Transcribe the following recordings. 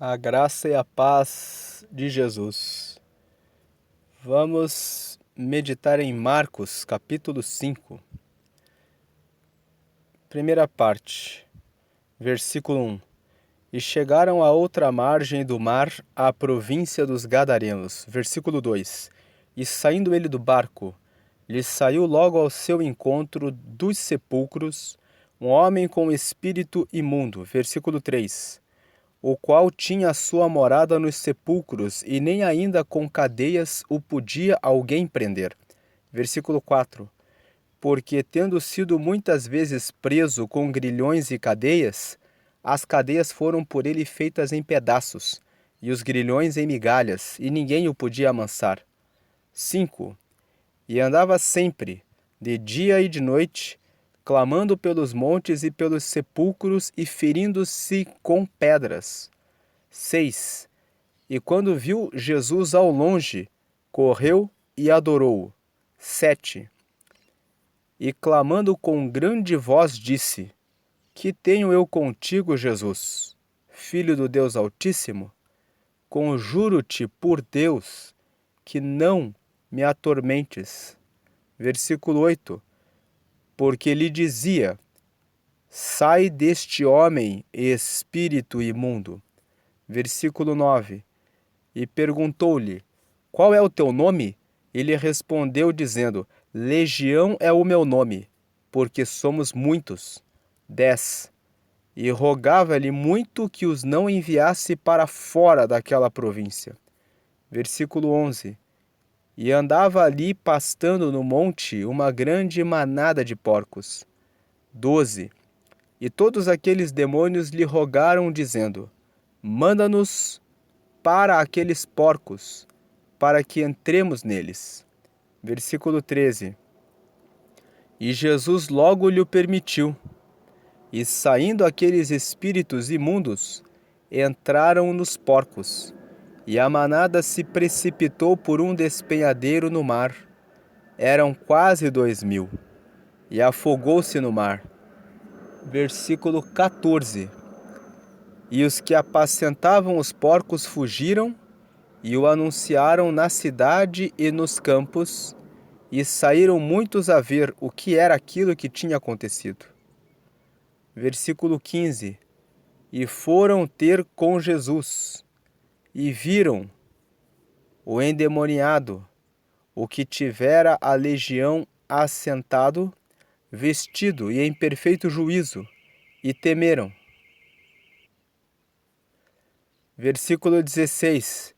A graça e a paz de Jesus. Vamos meditar em Marcos, capítulo 5. Primeira parte, versículo 1. E chegaram à outra margem do mar, à província dos Gadarenos. Versículo 2. E saindo ele do barco, lhe saiu logo ao seu encontro dos sepulcros um homem com espírito imundo. Versículo 3. O qual tinha a sua morada nos sepulcros, e nem ainda com cadeias o podia alguém prender. Versículo 4. Porque, tendo sido muitas vezes preso com grilhões e cadeias, as cadeias foram por ele feitas em pedaços, e os grilhões em migalhas, e ninguém o podia amansar. 5. E andava sempre, de dia e de noite, clamando pelos montes e pelos sepulcros e ferindo-se com pedras. 6. E quando viu Jesus ao longe, correu e adorou-o. 7. E clamando com grande voz disse: Que tenho eu contigo, Jesus, Filho do Deus Altíssimo? Conjuro-te por Deus que não me atormentes. Versículo 8. Porque lhe dizia: Sai deste homem, espírito imundo. Versículo 9. E perguntou-lhe: Qual é o teu nome? Ele respondeu dizendo: Legião é o meu nome, porque somos muitos. 10. E rogava-lhe muito que os não enviasse para fora daquela província. Versículo 11. E andava ali pastando no monte uma grande manada de porcos. 12. E todos aqueles demônios lhe rogaram, dizendo: Manda-nos para aqueles porcos, para que entremos neles. Versículo 13. E Jesus logo lhe permitiu. E saindo aqueles espíritos imundos, entraram nos porcos, e a manada se precipitou por um despenhadeiro no mar. Eram quase 2000, e afogou-se no mar. Versículo 14. E os que apacentavam os porcos fugiram, e o anunciaram na cidade e nos campos, e saíram muitos a ver o que era aquilo que tinha acontecido. Versículo 15. E foram ter com Jesus, e viram o endemoniado, o que tivera a legião, assentado, vestido e em perfeito juízo, e temeram. Versículo 16.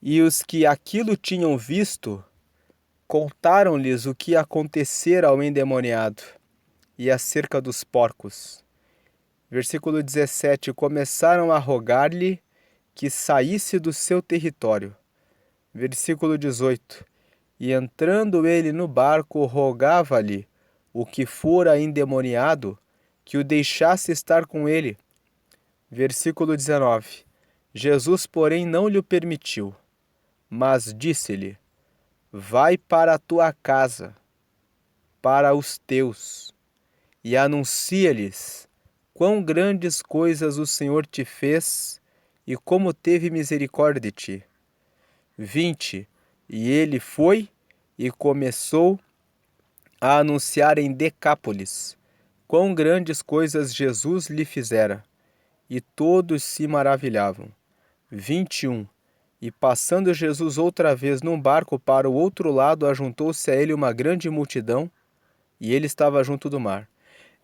E os que aquilo tinham visto, contaram-lhes o que acontecera ao endemoniado e acerca dos porcos. Versículo 17. Começaram a rogar-lhe que saísse do seu território. Versículo 18. E entrando ele no barco, rogava-lhe o que fora endemoniado que o deixasse estar com ele. Versículo 19. Jesus, porém, não lhe permitiu, mas disse-lhe: Vai para a tua casa, para os teus, e anuncia-lhes quão grandes coisas o Senhor te fez e como teve misericórdia de ti. 20. E ele foi e começou a anunciar em Decápolis quão grandes coisas Jesus lhe fizera, e todos se maravilhavam. 21. E passando Jesus outra vez num barco para o outro lado, ajuntou-se a ele uma grande multidão, e ele estava junto do mar.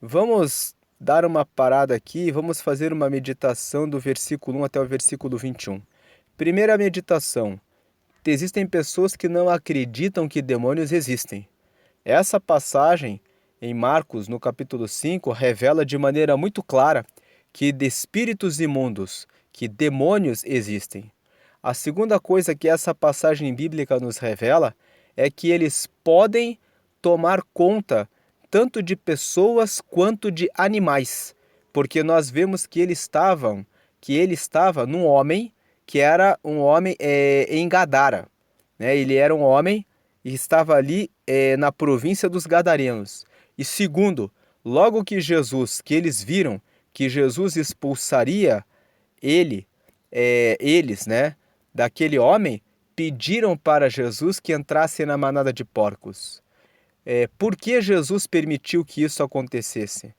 Vamos dar uma parada aqui e vamos fazer uma meditação do versículo 1 até o versículo 21. Primeira meditação. Existem pessoas que não acreditam que demônios existem. Essa passagem em Marcos, no capítulo 5, revela de maneira muito clara que de espíritos imundos, que demônios existem. A segunda coisa que essa passagem bíblica nos revela é que eles podem tomar conta tanto de pessoas quanto de animais, porque nós vemos que ele estava num homem que era um homem em Gadara, né? Ele era um homem e estava ali na província dos Gadarenos. E segundo, logo que eles viram que Jesus expulsaria eles, né, daquele homem, pediram para Jesus que entrasse na manada de porcos. Por que Jesus permitiu que isso acontecesse?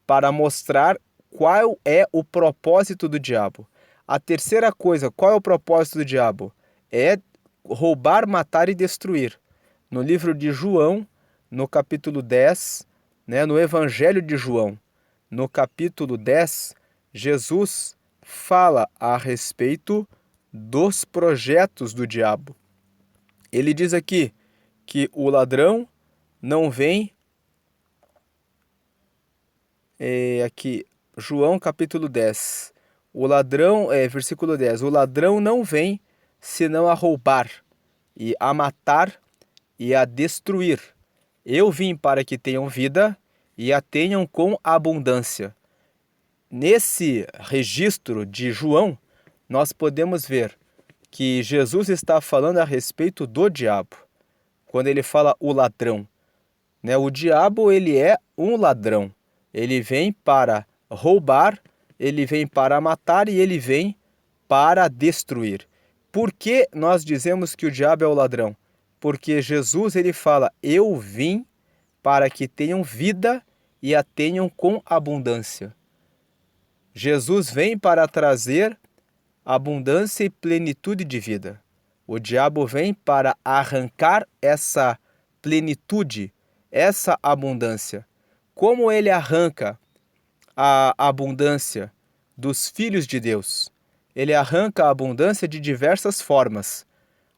Para mostrar qual é o propósito do diabo. A terceira coisa, qual é o propósito do diabo? É roubar, matar e destruir. No livro de João, no capítulo 10, né, no Evangelho de João, no capítulo 10, Jesus fala a respeito dos projetos do diabo. Ele diz aqui que o ladrão não vem. Aqui, João capítulo 10. O ladrão, versículo 10. O ladrão não vem senão a roubar, e a matar e a destruir. Eu vim para que tenham vida e a tenham com abundância. Nesse registro de João, nós podemos ver que Jesus está falando a respeito do diabo. Quando ele fala o ladrão, né? O diabo, ele é um ladrão. Ele vem para roubar, ele vem para matar e ele vem para destruir. Por que nós dizemos que o diabo é o ladrão? Porque Jesus, ele fala: eu vim para que tenham vida e a tenham com abundância. Jesus vem para trazer abundância e plenitude de vida. O diabo vem para arrancar essa plenitude, essa abundância. Como ele arranca a abundância dos filhos de Deus? Ele arranca a abundância de diversas formas.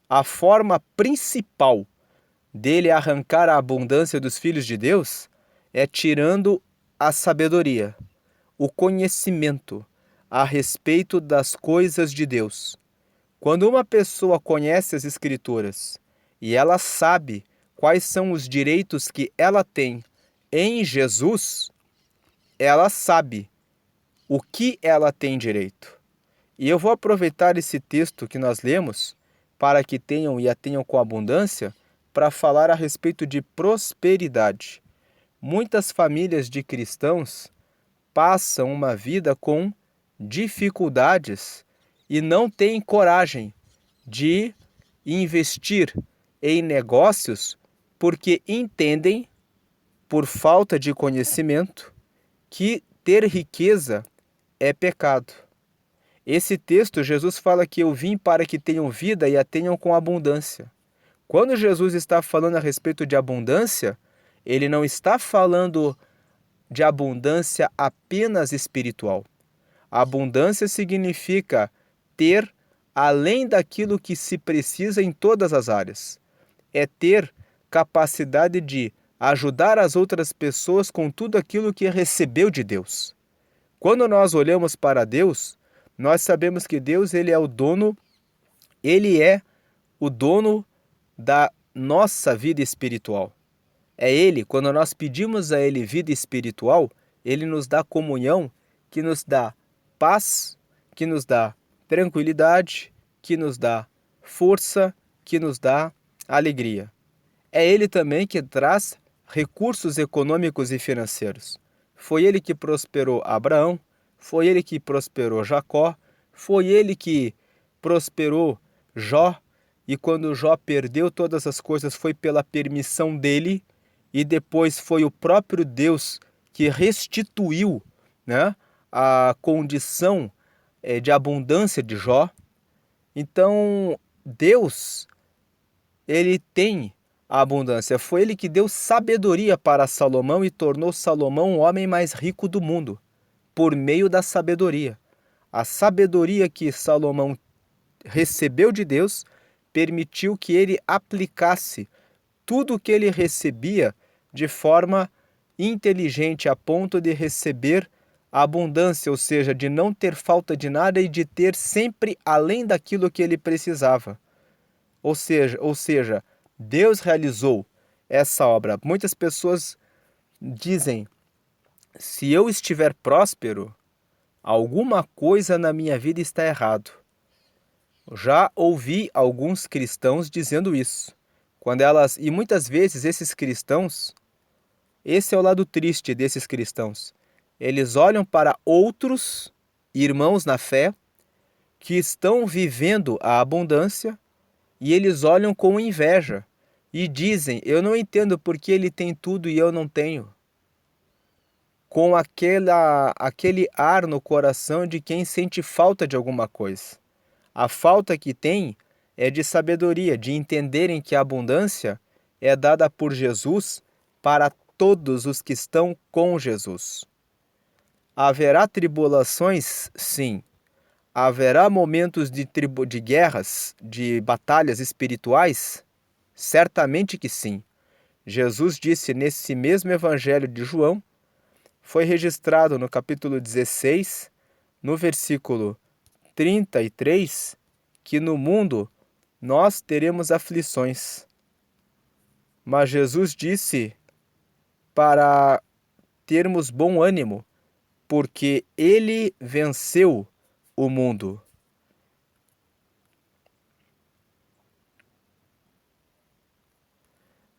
A forma principal dele arrancar a abundância dos filhos de Deus é tirando a sabedoria, o conhecimento a respeito das coisas de Deus. Quando uma pessoa conhece as Escrituras e ela sabe quais são os direitos que ela tem em Jesus, ela sabe o que ela tem direito. E eu vou aproveitar esse texto que nós lemos para que tenham e a tenham com abundância para falar a respeito de prosperidade. Muitas famílias de cristãos passam uma vida com dificuldades e não têm coragem de investir em negócios porque entendem, por falta de conhecimento, que ter riqueza é pecado. Esse texto, Jesus fala que eu vim para que tenham vida e a tenham com abundância. Quando Jesus está falando a respeito de abundância, ele não está falando de abundância apenas espiritual. A abundância significa ter além daquilo que se precisa em todas as áreas. É ter capacidade de ajudar as outras pessoas com tudo aquilo que recebeu de Deus. Quando nós olhamos para Deus, nós sabemos que Deus, ele é o dono da nossa vida espiritual. É Ele, quando nós pedimos a Ele vida espiritual, Ele nos dá comunhão, que nos dá paz, que nos dá tranquilidade, que nos dá força, que nos dá alegria. É Ele também que traz recursos econômicos e financeiros. Foi Ele que prosperou Abraão, foi Ele que prosperou Jacó, foi Ele que prosperou Jó, e quando Jó perdeu todas as coisas foi pela permissão dele, e depois foi o próprio Deus que restituiu, né, a condição de abundância de Jó. Então, Deus, ele tem a abundância. Foi ele que deu sabedoria para Salomão e tornou Salomão o homem mais rico do mundo, por meio da sabedoria. A sabedoria que Salomão recebeu de Deus permitiu que ele aplicasse tudo o que ele recebia de forma inteligente, a ponto de receber a abundância, ou seja, de não ter falta de nada e de ter sempre além daquilo que ele precisava. Ou seja, Deus realizou essa obra. Muitas pessoas dizem: se eu estiver próspero, alguma coisa na minha vida está errado. Já ouvi alguns cristãos dizendo isso. E muitas vezes esses cristãos, esse é o lado triste desses cristãos. Eles olham para outros irmãos na fé que estão vivendo a abundância e eles olham com inveja e dizem: eu não entendo porque ele tem tudo e eu não tenho. Com aquele ar no coração de quem sente falta de alguma coisa. A falta que tem é de sabedoria, de entenderem que a abundância é dada por Jesus para todos os que estão com Jesus. Haverá tribulações? Sim. Haverá momentos de guerras, de batalhas espirituais? Certamente que sim. Jesus disse nesse mesmo Evangelho de João, foi registrado no capítulo 16, no versículo 33, que no mundo nós teremos aflições. Mas Jesus disse para termos bom ânimo, porque ele venceu o mundo.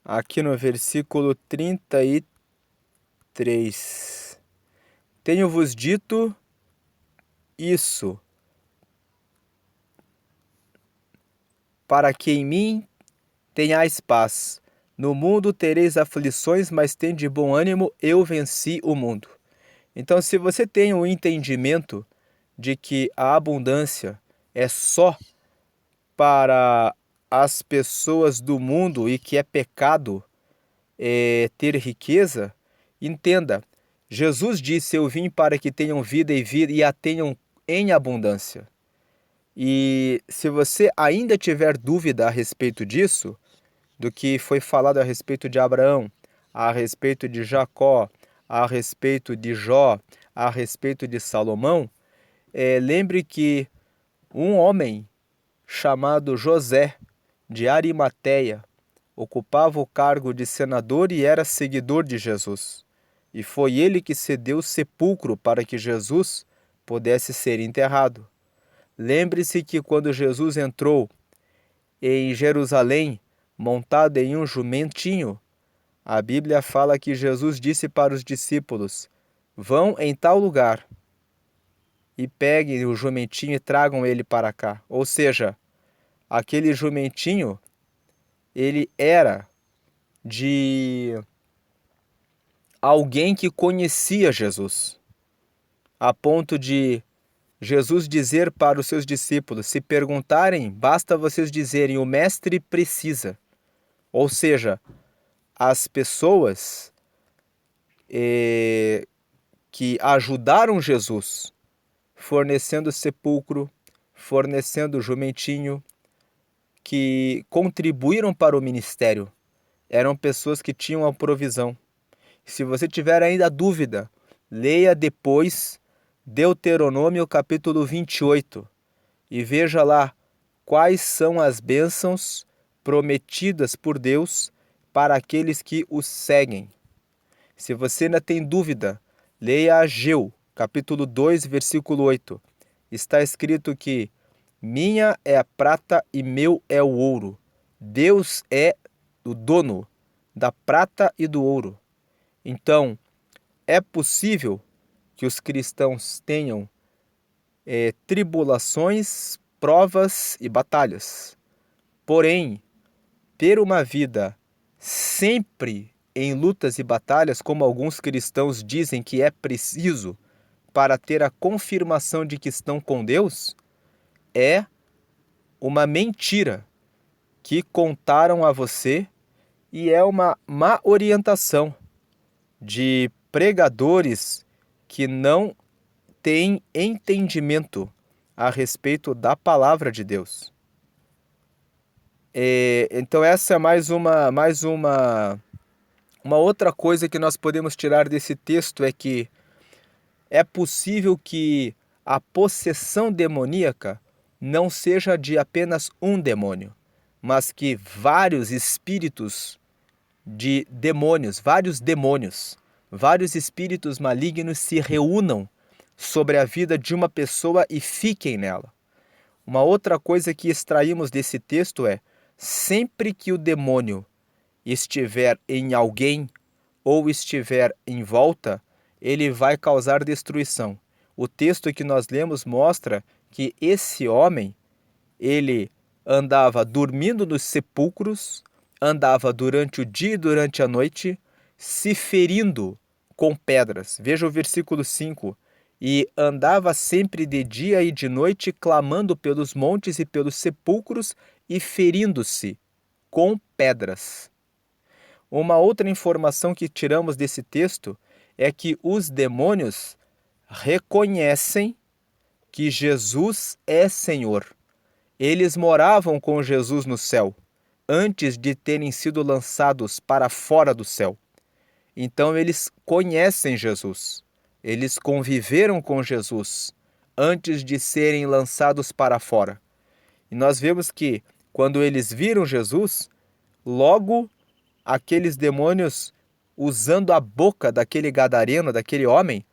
Aqui no versículo 33. Tenho-vos dito isso, para que em mim tenhais paz. No mundo tereis aflições, mas tende bom ânimo, eu venci o mundo. Então, se você tem o entendimento de que a abundância é só para as pessoas do mundo e que é pecado ter riqueza, entenda, Jesus disse: eu vim para que tenham vida e a tenham em abundância. E se você ainda tiver dúvida a respeito disso, do que foi falado a respeito de Abraão, a respeito de Jacó, a respeito de Jó, a respeito de Salomão, lembre que um homem chamado José, de Arimateia, ocupava o cargo de senador e era seguidor de Jesus. E foi ele que cedeu o sepulcro para que Jesus pudesse ser enterrado. Lembre-se que quando Jesus entrou em Jerusalém, montado em um jumentinho, a Bíblia fala que Jesus disse para os discípulos: vão em tal lugar e peguem o jumentinho e tragam ele para cá. Ou seja, aquele jumentinho, ele era de alguém que conhecia Jesus, a ponto de Jesus dizer para os seus discípulos: se perguntarem, basta vocês dizerem, o mestre precisa. Ou seja, as pessoas que ajudaram Jesus, fornecendo sepulcro, fornecendo jumentinho, que contribuíram para o ministério, eram pessoas que tinham a provisão. Se você tiver ainda dúvida, leia depois Deuteronômio capítulo 28 e veja lá quais são as bênçãos prometidas por Deus para aqueles que o seguem. Se você ainda tem dúvida, leia Ageu, capítulo 2, versículo 8. Está escrito que minha é a prata e meu é o ouro. Deus é o dono da prata e do ouro. Então, é possível que os cristãos tenham tribulações, provas e batalhas. Porém, ter uma vida sempre em lutas e batalhas, como alguns cristãos dizem que é preciso para ter a confirmação de que estão com Deus, é uma mentira que contaram a você e é uma má orientação de pregadores que não têm entendimento a respeito da palavra de Deus. Então essa é mais uma outra coisa que nós podemos tirar desse texto, é que é possível que a possessão demoníaca não seja de apenas um demônio, mas que vários espíritos de demônios, vários espíritos malignos se reúnam sobre a vida de uma pessoa e fiquem nela. Uma outra coisa que extraímos desse texto é: sempre que o demônio estiver em alguém ou estiver em volta, ele vai causar destruição. O texto que nós lemos mostra que esse homem, ele andava dormindo nos sepulcros, andava durante o dia e durante a noite, se ferindo com pedras. Veja o versículo 5. E andava sempre de dia e de noite, clamando pelos montes e pelos sepulcros e ferindo-se com pedras. Uma outra informação que tiramos desse texto é que os demônios reconhecem que Jesus é Senhor. Eles moravam com Jesus no céu, antes de terem sido lançados para fora do céu. Então eles conhecem Jesus. Eles conviveram com Jesus antes de serem lançados para fora. E nós vemos que quando eles viram Jesus, logo aqueles demônios, usando a boca daquele gadareno, daquele homem,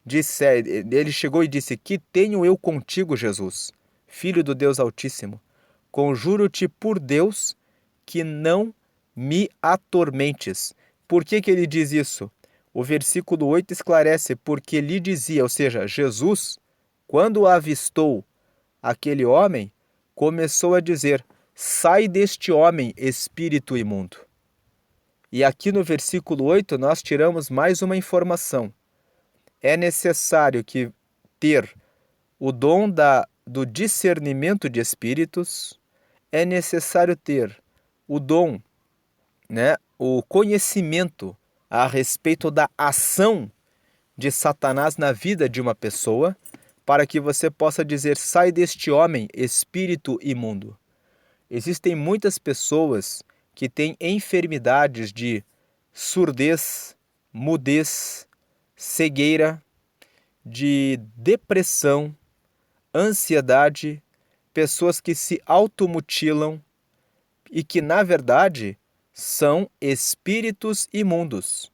ele chegou e disse: Que tenho eu contigo, Jesus, Filho do Deus Altíssimo? Conjuro-te por Deus que não me atormentes. Por que ele diz isso? O versículo 8 esclarece, porque lhe dizia, ou seja, Jesus, quando avistou aquele homem, começou a dizer: Sai deste homem, espírito imundo. E aqui no versículo 8 nós tiramos mais uma informação. É necessário ter o dom do discernimento de espíritos, é necessário ter o dom, o conhecimento a respeito da ação de Satanás na vida de uma pessoa, para que você possa dizer: sai deste homem, espírito imundo. Existem muitas pessoas que têm enfermidades de surdez, mudez, cegueira, de depressão, ansiedade, pessoas que se automutilam e que, na verdade, são espíritos imundos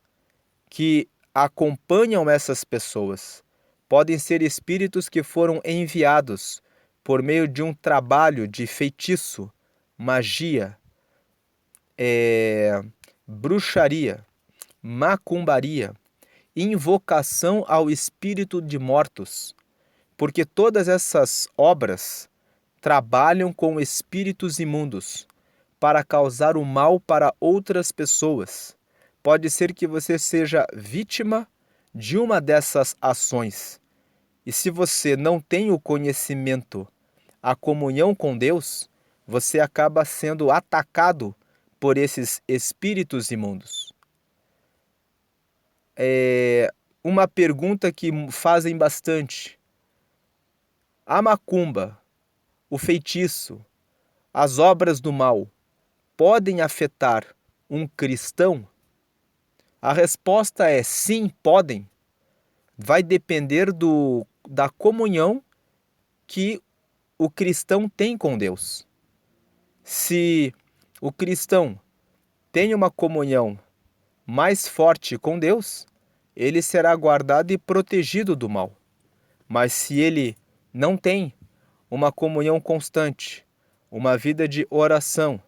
que acompanham essas pessoas. Podem ser espíritos que foram enviados por meio de um trabalho de feitiço, magia, bruxaria, macumbaria, invocação ao espírito de mortos, porque todas essas obras trabalham com espíritos imundos para causar o mal para outras pessoas. Pode ser que você seja vítima de uma dessas ações. E se você não tem o conhecimento, a comunhão com Deus, você acaba sendo atacado por esses espíritos imundos. Uma pergunta que fazem bastante: a macumba, o feitiço, as obras do mal podem afetar um cristão? A resposta é sim, podem. Vai depender da comunhão que o cristão tem com Deus. Se o cristão tem uma comunhão mais forte com Deus, ele será guardado e protegido do mal. Mas se ele não tem uma comunhão constante, uma vida de oração,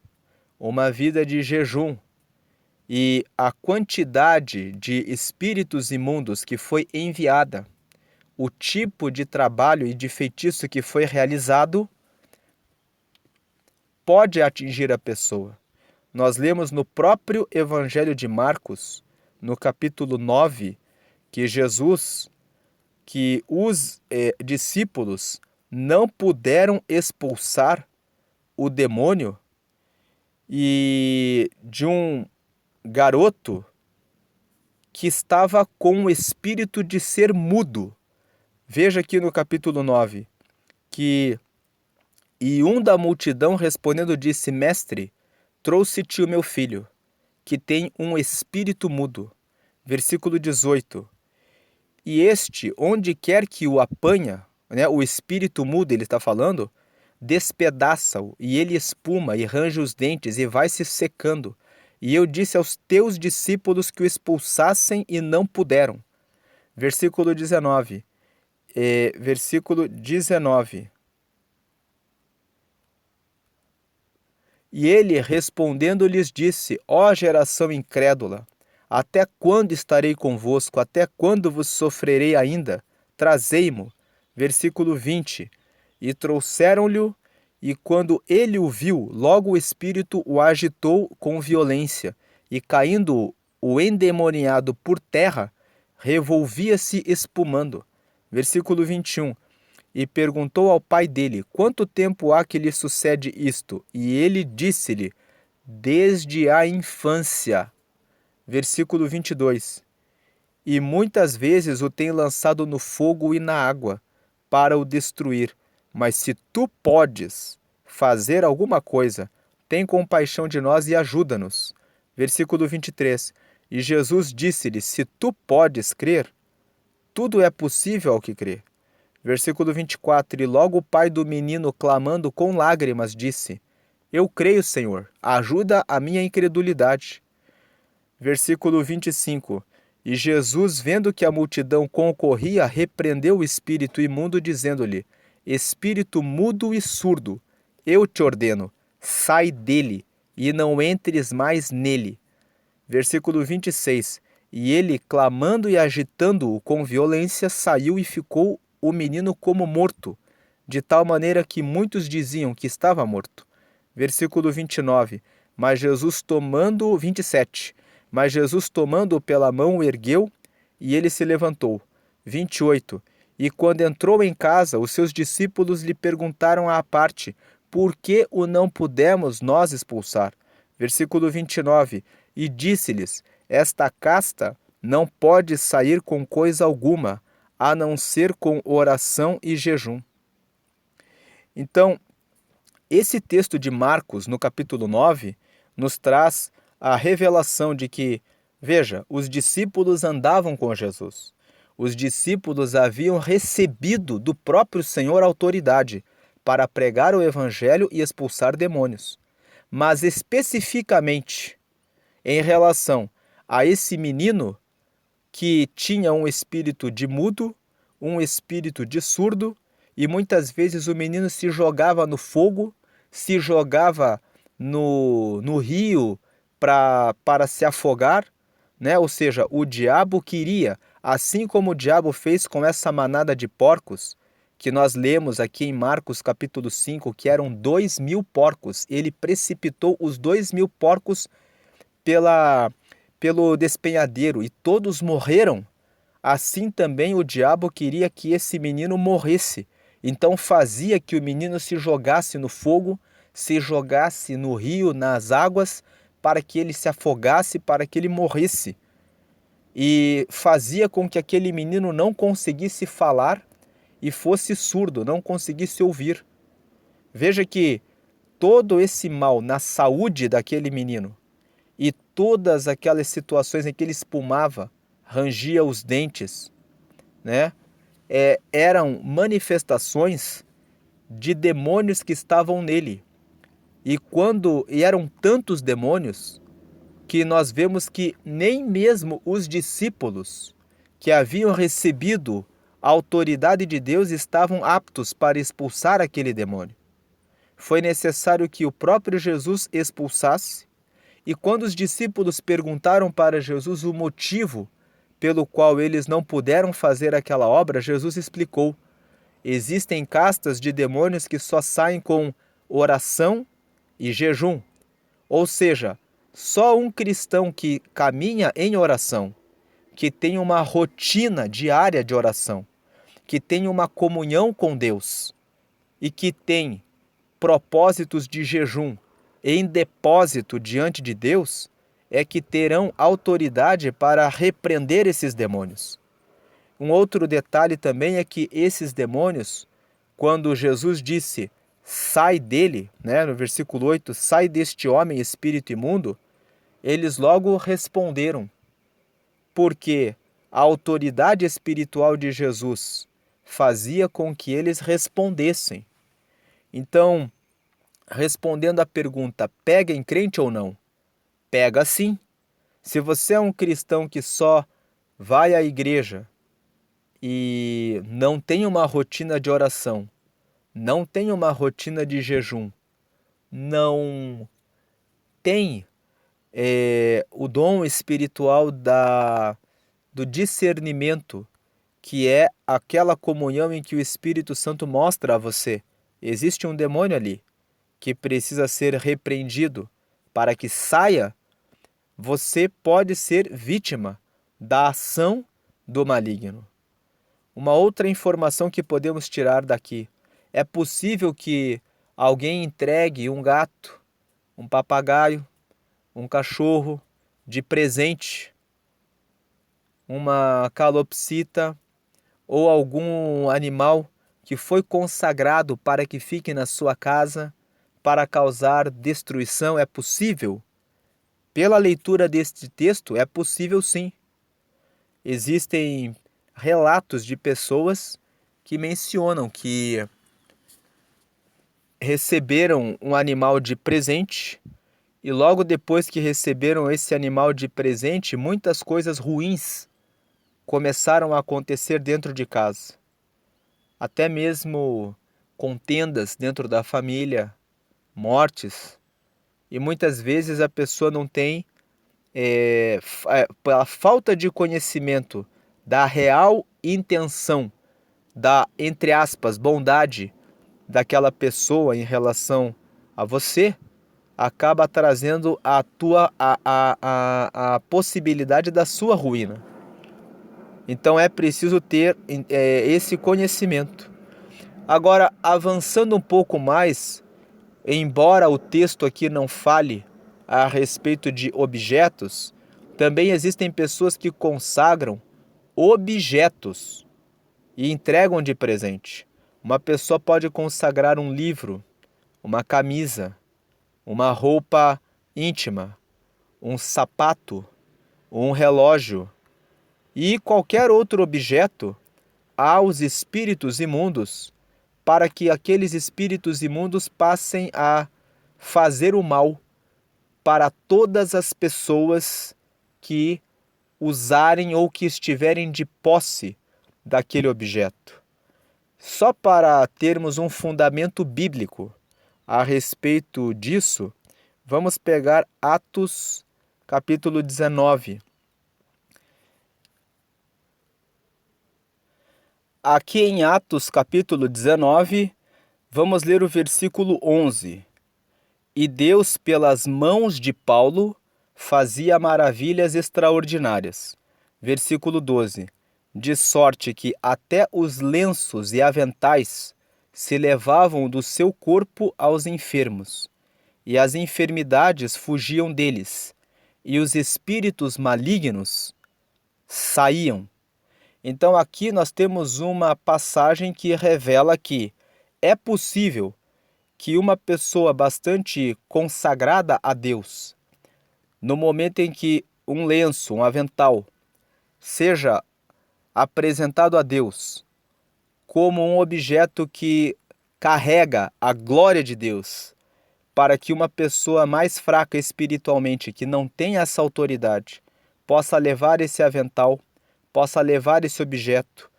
uma vida de jejum, e a quantidade de espíritos imundos que foi enviada, o tipo de trabalho e de feitiço que foi realizado, pode atingir a pessoa. Nós lemos no próprio Evangelho de Marcos, no capítulo 9, que os discípulos não puderam expulsar o demônio e de um garoto que estava com o espírito de ser mudo. Veja aqui no capítulo 9, e um da multidão respondendo disse: Mestre, trouxe-te o meu filho, que tem um espírito mudo. Versículo 18. E este, onde quer que o apanha, o espírito mudo, ele está falando, despedaça-o, e ele espuma e range os dentes e vai se secando. E eu disse aos teus discípulos que o expulsassem e não puderam. Versículo 19. E ele respondendo lhes disse: Ó geração incrédula, até quando estarei convosco? Até quando vos sofrerei ainda? Trazei-mo. Versículo 20. E trouxeram-lhe, e quando ele o viu, logo o espírito o agitou com violência, e caindo o endemoniado por terra, revolvia-se espumando. Versículo 21. E perguntou ao pai dele: quanto tempo há que lhe sucede isto? E ele disse-lhe: desde a infância. Versículo 22. E muitas vezes o tem lançado no fogo e na água, para o destruir. Mas se tu podes fazer alguma coisa, tem compaixão de nós e ajuda-nos. Versículo 23. E Jesus disse-lhe: se tu podes crer, tudo é possível ao que crê. Versículo 24. E logo o pai do menino, clamando com lágrimas, disse: eu creio, Senhor, ajuda a minha incredulidade. Versículo 25. E Jesus, vendo que a multidão concorria, repreendeu o espírito imundo, dizendo-lhe: espírito mudo e surdo, eu te ordeno, sai dele, e não entres mais nele. Versículo 26. E ele, clamando e agitando-o com violência, saiu e ficou o menino como morto, de tal maneira que muitos diziam que estava morto. Versículo 29. Mas Jesus tomando, 27. Mas Jesus tomando-o pela mão o ergueu, e ele se levantou. 28. E quando entrou em casa, os seus discípulos lhe perguntaram à parte: por que o não pudemos nós expulsar? Versículo 29. E disse-lhes: esta casta não pode sair com coisa alguma, a não ser com oração e jejum. Então, esse texto de Marcos, no capítulo 9, nos traz a revelação de que, veja, os discípulos andavam com Jesus. Os discípulos haviam recebido do próprio Senhor autoridade para pregar o evangelho e expulsar demônios. Mas especificamente em relação a esse menino que tinha um espírito de mudo, um espírito de surdo, e muitas vezes o menino se jogava no fogo, se jogava no rio para se afogar, né? Ou seja, o diabo queria, assim como o diabo fez com essa manada de porcos, que nós lemos aqui em Marcos capítulo 5, que eram 2.000 porcos. Ele precipitou os 2.000 porcos pelo despenhadeiro e todos morreram. Assim também o diabo queria que esse menino morresse. Então fazia que o menino se jogasse no fogo, se jogasse no rio, nas águas, para que ele se afogasse, para que ele morresse. E fazia com que aquele menino não conseguisse falar e fosse surdo, não conseguisse ouvir. Veja que todo esse mal na saúde daquele menino e todas aquelas situações em que ele espumava, rangia os dentes, né? Eram manifestações de demônios que estavam nele. E eram tantos demônios que nós vemos que nem mesmo os discípulos que haviam recebido a autoridade de Deus estavam aptos para expulsar aquele demônio. Foi necessário que o próprio Jesus expulsasse, e quando os discípulos perguntaram para Jesus o motivo pelo qual eles não puderam fazer aquela obra, Jesus explicou: existem castas de demônios que só saem com oração e jejum. Ou seja, só um cristão que caminha em oração, que tem uma rotina diária de oração, que tem uma comunhão com Deus e que tem propósitos de jejum em depósito diante de Deus, é que terão autoridade para repreender esses demônios. Um outro detalhe também é que esses demônios, quando Jesus disse, sai dele, né, no versículo 8, sai deste homem espírito imundo, eles logo responderam, porque a autoridade espiritual de Jesus fazia com que eles respondessem. Então, respondendo à pergunta, pega em crente ou não? Pega sim. Se você é um cristão que só vai à igreja e não tem uma rotina de oração, não tem uma rotina de jejum, não tem o dom espiritual do discernimento, que é aquela comunhão em que o Espírito Santo mostra a você existe um demônio ali que precisa ser repreendido para que saia, você pode ser vítima da ação do maligno. Uma outra informação que podemos tirar daqui: é possível que alguém entregue um gato, um papagaio, um cachorro de presente, uma calopsita ou algum animal que foi consagrado para que fique na sua casa para causar destruição. É possível? Pela leitura deste texto, é possível sim. Existem relatos de pessoas que mencionam que receberam um animal de presente e logo depois que receberam esse animal de presente, muitas coisas ruins começaram a acontecer dentro de casa. Até mesmo contendas dentro da família, mortes. E muitas vezes a pessoa não tem, pela falta de conhecimento da real intenção, da, entre aspas, bondade daquela pessoa em relação a você, acaba trazendo a possibilidade da sua ruína. Então é preciso ter esse conhecimento. Agora, avançando um pouco mais, embora o texto aqui não fale a respeito de objetos, também existem pessoas que consagram objetos e entregam de presente. Uma pessoa pode consagrar um livro, uma camisa, uma roupa íntima, um sapato, um relógio e qualquer outro objeto aos espíritos imundos, para que aqueles espíritos imundos passem a fazer o mal para todas as pessoas que usarem ou que estiverem de posse daquele objeto. Só para termos um fundamento bíblico a respeito disso, vamos pegar Atos capítulo 19. Aqui em Atos capítulo 19, vamos ler o versículo 11. E Deus, pelas mãos de Paulo, fazia maravilhas extraordinárias. Versículo 12. De sorte que até os lenços e aventais se levavam do seu corpo aos enfermos, e as enfermidades fugiam deles, e os espíritos malignos saíam. Então aqui nós temos uma passagem que revela que é possível que uma pessoa bastante consagrada a Deus, no momento em que um lenço, um avental, seja apresentado a Deus como um objeto que carrega a glória de Deus, para que uma pessoa mais fraca espiritualmente, que não tem essa autoridade, possa levar esse avental, possa levar esse objeto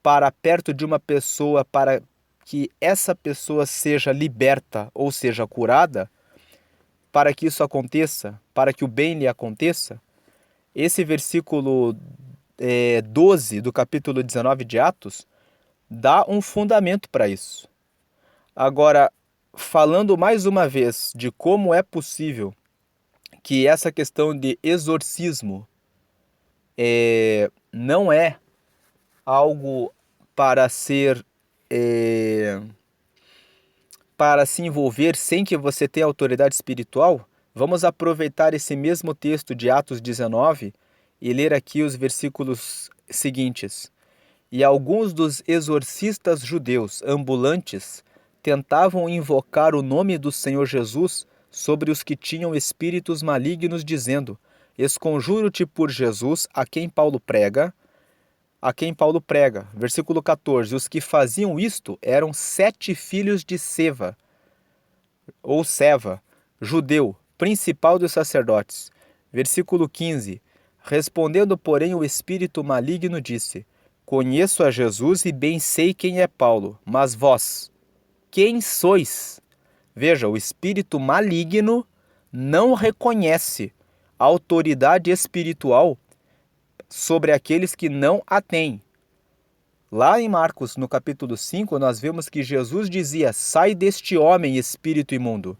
para perto de uma pessoa, para que essa pessoa seja liberta ou seja curada, para que isso aconteça, para que o bem lhe aconteça, esse versículo 12 do capítulo 19 de Atos dá um fundamento para isso. Agora, falando mais uma vez de como é possível que essa questão de exorcismo não é algo para ser para se envolver sem que você tenha autoridade espiritual, vamos aproveitar esse mesmo texto de Atos 19 e ler aqui os versículos seguintes. E alguns dos exorcistas judeus ambulantes tentavam invocar o nome do Senhor Jesus sobre os que tinham espíritos malignos, dizendo: Esconjuro-te por Jesus, a quem Paulo prega. Versículo 14. Os que faziam isto eram 7 filhos de Seva, ou Seva, judeu, principal dos sacerdotes. Versículo 15. Respondendo, porém, o espírito maligno disse: Conheço a Jesus e bem sei quem é Paulo, mas vós, quem sois? Veja, o espírito maligno não reconhece a autoridade espiritual sobre aqueles que não a têm. Lá em Marcos, no capítulo 5, nós vemos que Jesus dizia: sai deste homem, espírito imundo.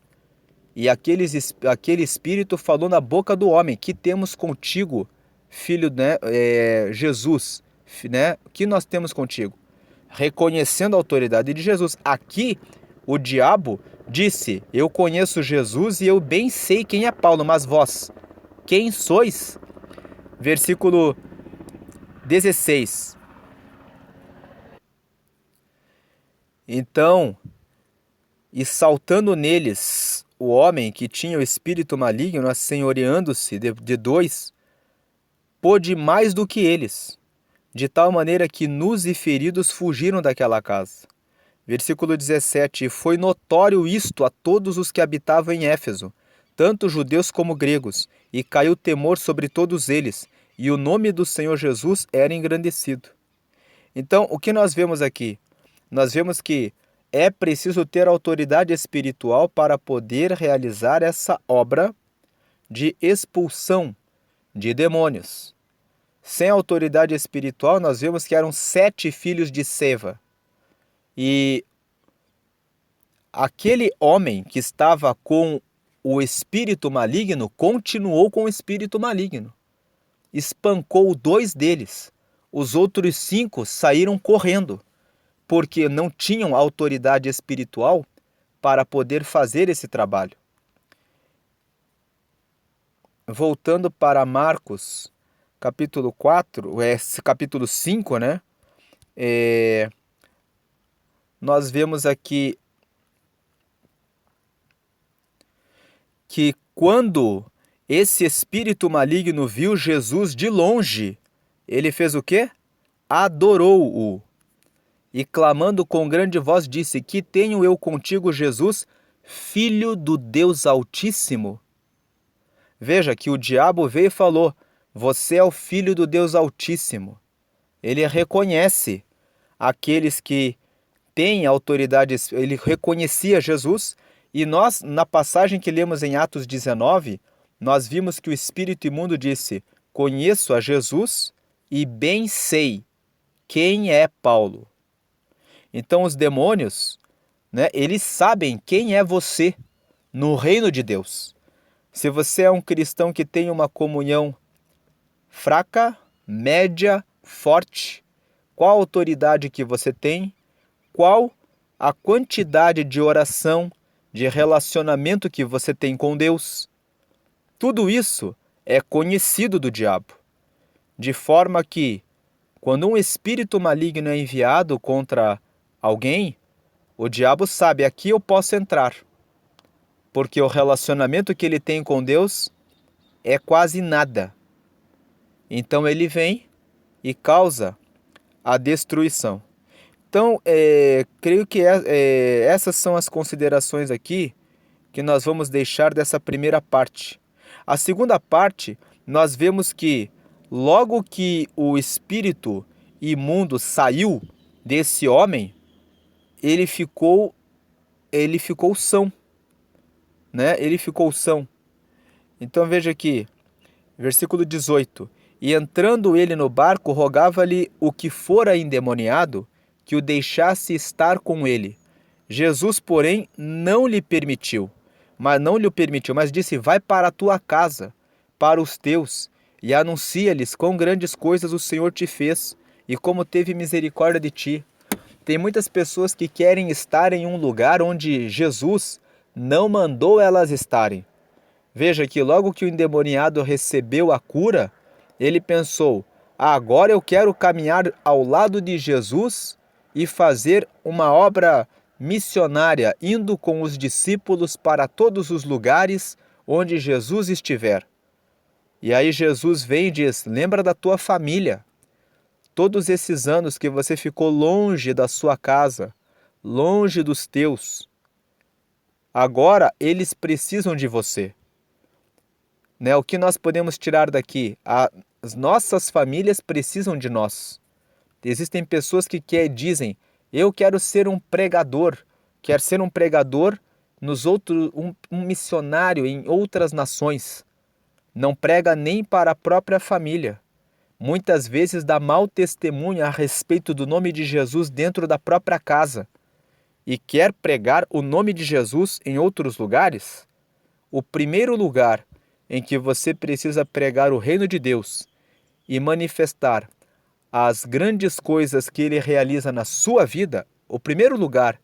E aquele espírito falou na boca do homem: que temos contigo, filho, né, Jesus, né? O que nós temos contigo? Reconhecendo a autoridade de Jesus. Aqui, o diabo disse: eu conheço Jesus e eu bem sei quem é Paulo, mas vós, quem sois? Versículo 16. Então, e saltando neles o homem que tinha o espírito maligno, assenhoreando-se de dois, pôde mais do que eles, de tal maneira que nus e feridos fugiram daquela casa. Versículo 17. E foi notório isto a todos os que habitavam em Éfeso, tanto judeus como gregos, e caiu temor sobre todos eles, e o nome do Senhor Jesus era engrandecido. Então, o que nós vemos aqui? Nós vemos que é preciso ter autoridade espiritual para poder realizar essa obra de expulsão de demônios. Sem autoridade espiritual, nós vemos que eram 7 filhos de Seva. E aquele homem que estava com o espírito maligno continuou com o espírito maligno. Espancou 2 deles. Os outros 5 saíram correndo, porque não tinham autoridade espiritual para poder fazer esse trabalho. Voltando para Marcos, capítulo 4, capítulo 5, né? Nós vemos aqui que quando esse espírito maligno viu Jesus de longe, ele fez o quê? Adorou-o. E clamando com grande voz disse: que tenho eu contigo, Jesus, filho do Deus Altíssimo? Veja que o diabo veio e falou: você é o filho do Deus Altíssimo. Ele reconhece aqueles que têm autoridade, ele reconhecia Jesus. E nós, na passagem que lemos em Atos 19, nós vimos que o espírito imundo disse: conheço a Jesus e bem sei quem é Paulo. Então os demônios, né, eles sabem quem é você no reino de Deus. Se você é um cristão que tem uma comunhão fraca, média, forte, qual a autoridade que você tem? Qual a quantidade de oração, de relacionamento que você tem com Deus? Tudo isso é conhecido do diabo. De forma que, quando um espírito maligno é enviado contra alguém, o diabo sabe: aqui eu posso entrar, porque o relacionamento que ele tem com Deus é quase nada. Então ele vem e causa a destruição. Então, creio que essas são as considerações aqui que nós vamos deixar dessa primeira parte. A segunda parte, nós vemos que logo que o espírito imundo saiu desse homem, ele ficou são, né? Ele ficou são. Então veja aqui, versículo 18. E entrando ele no barco, rogava-lhe o que fora endemoniado que o deixasse estar com ele. Jesus, porém, não lhe permitiu, mas disse: vai para a tua casa, para os teus, e anuncia-lhes quão grandes coisas o Senhor te fez, e como teve misericórdia de ti. Tem muitas pessoas que querem estar em um lugar onde Jesus não mandou elas estarem. Veja que logo que o endemoniado recebeu a cura, ele pensou: agora eu quero caminhar ao lado de Jesus e fazer uma obra missionária, indo com os discípulos para todos os lugares onde Jesus estiver. E aí Jesus vem e diz: lembra da tua família. Todos esses anos que você ficou longe da sua casa, longe dos teus, agora eles precisam de você. Né? O que nós podemos tirar daqui? As nossas famílias precisam de nós. Existem pessoas que dizem: eu quero ser um pregador, quero ser um pregador um missionário em outras nações. Não prega nem para a própria família. muitas vezes dá mau testemunho a respeito do nome de Jesus dentro da própria casa e quer pregar o nome de Jesus em outros lugares, o primeiro lugar em que você precisa pregar o reino de Deus e manifestar as grandes coisas que Ele realiza na sua vida, o primeiro lugar,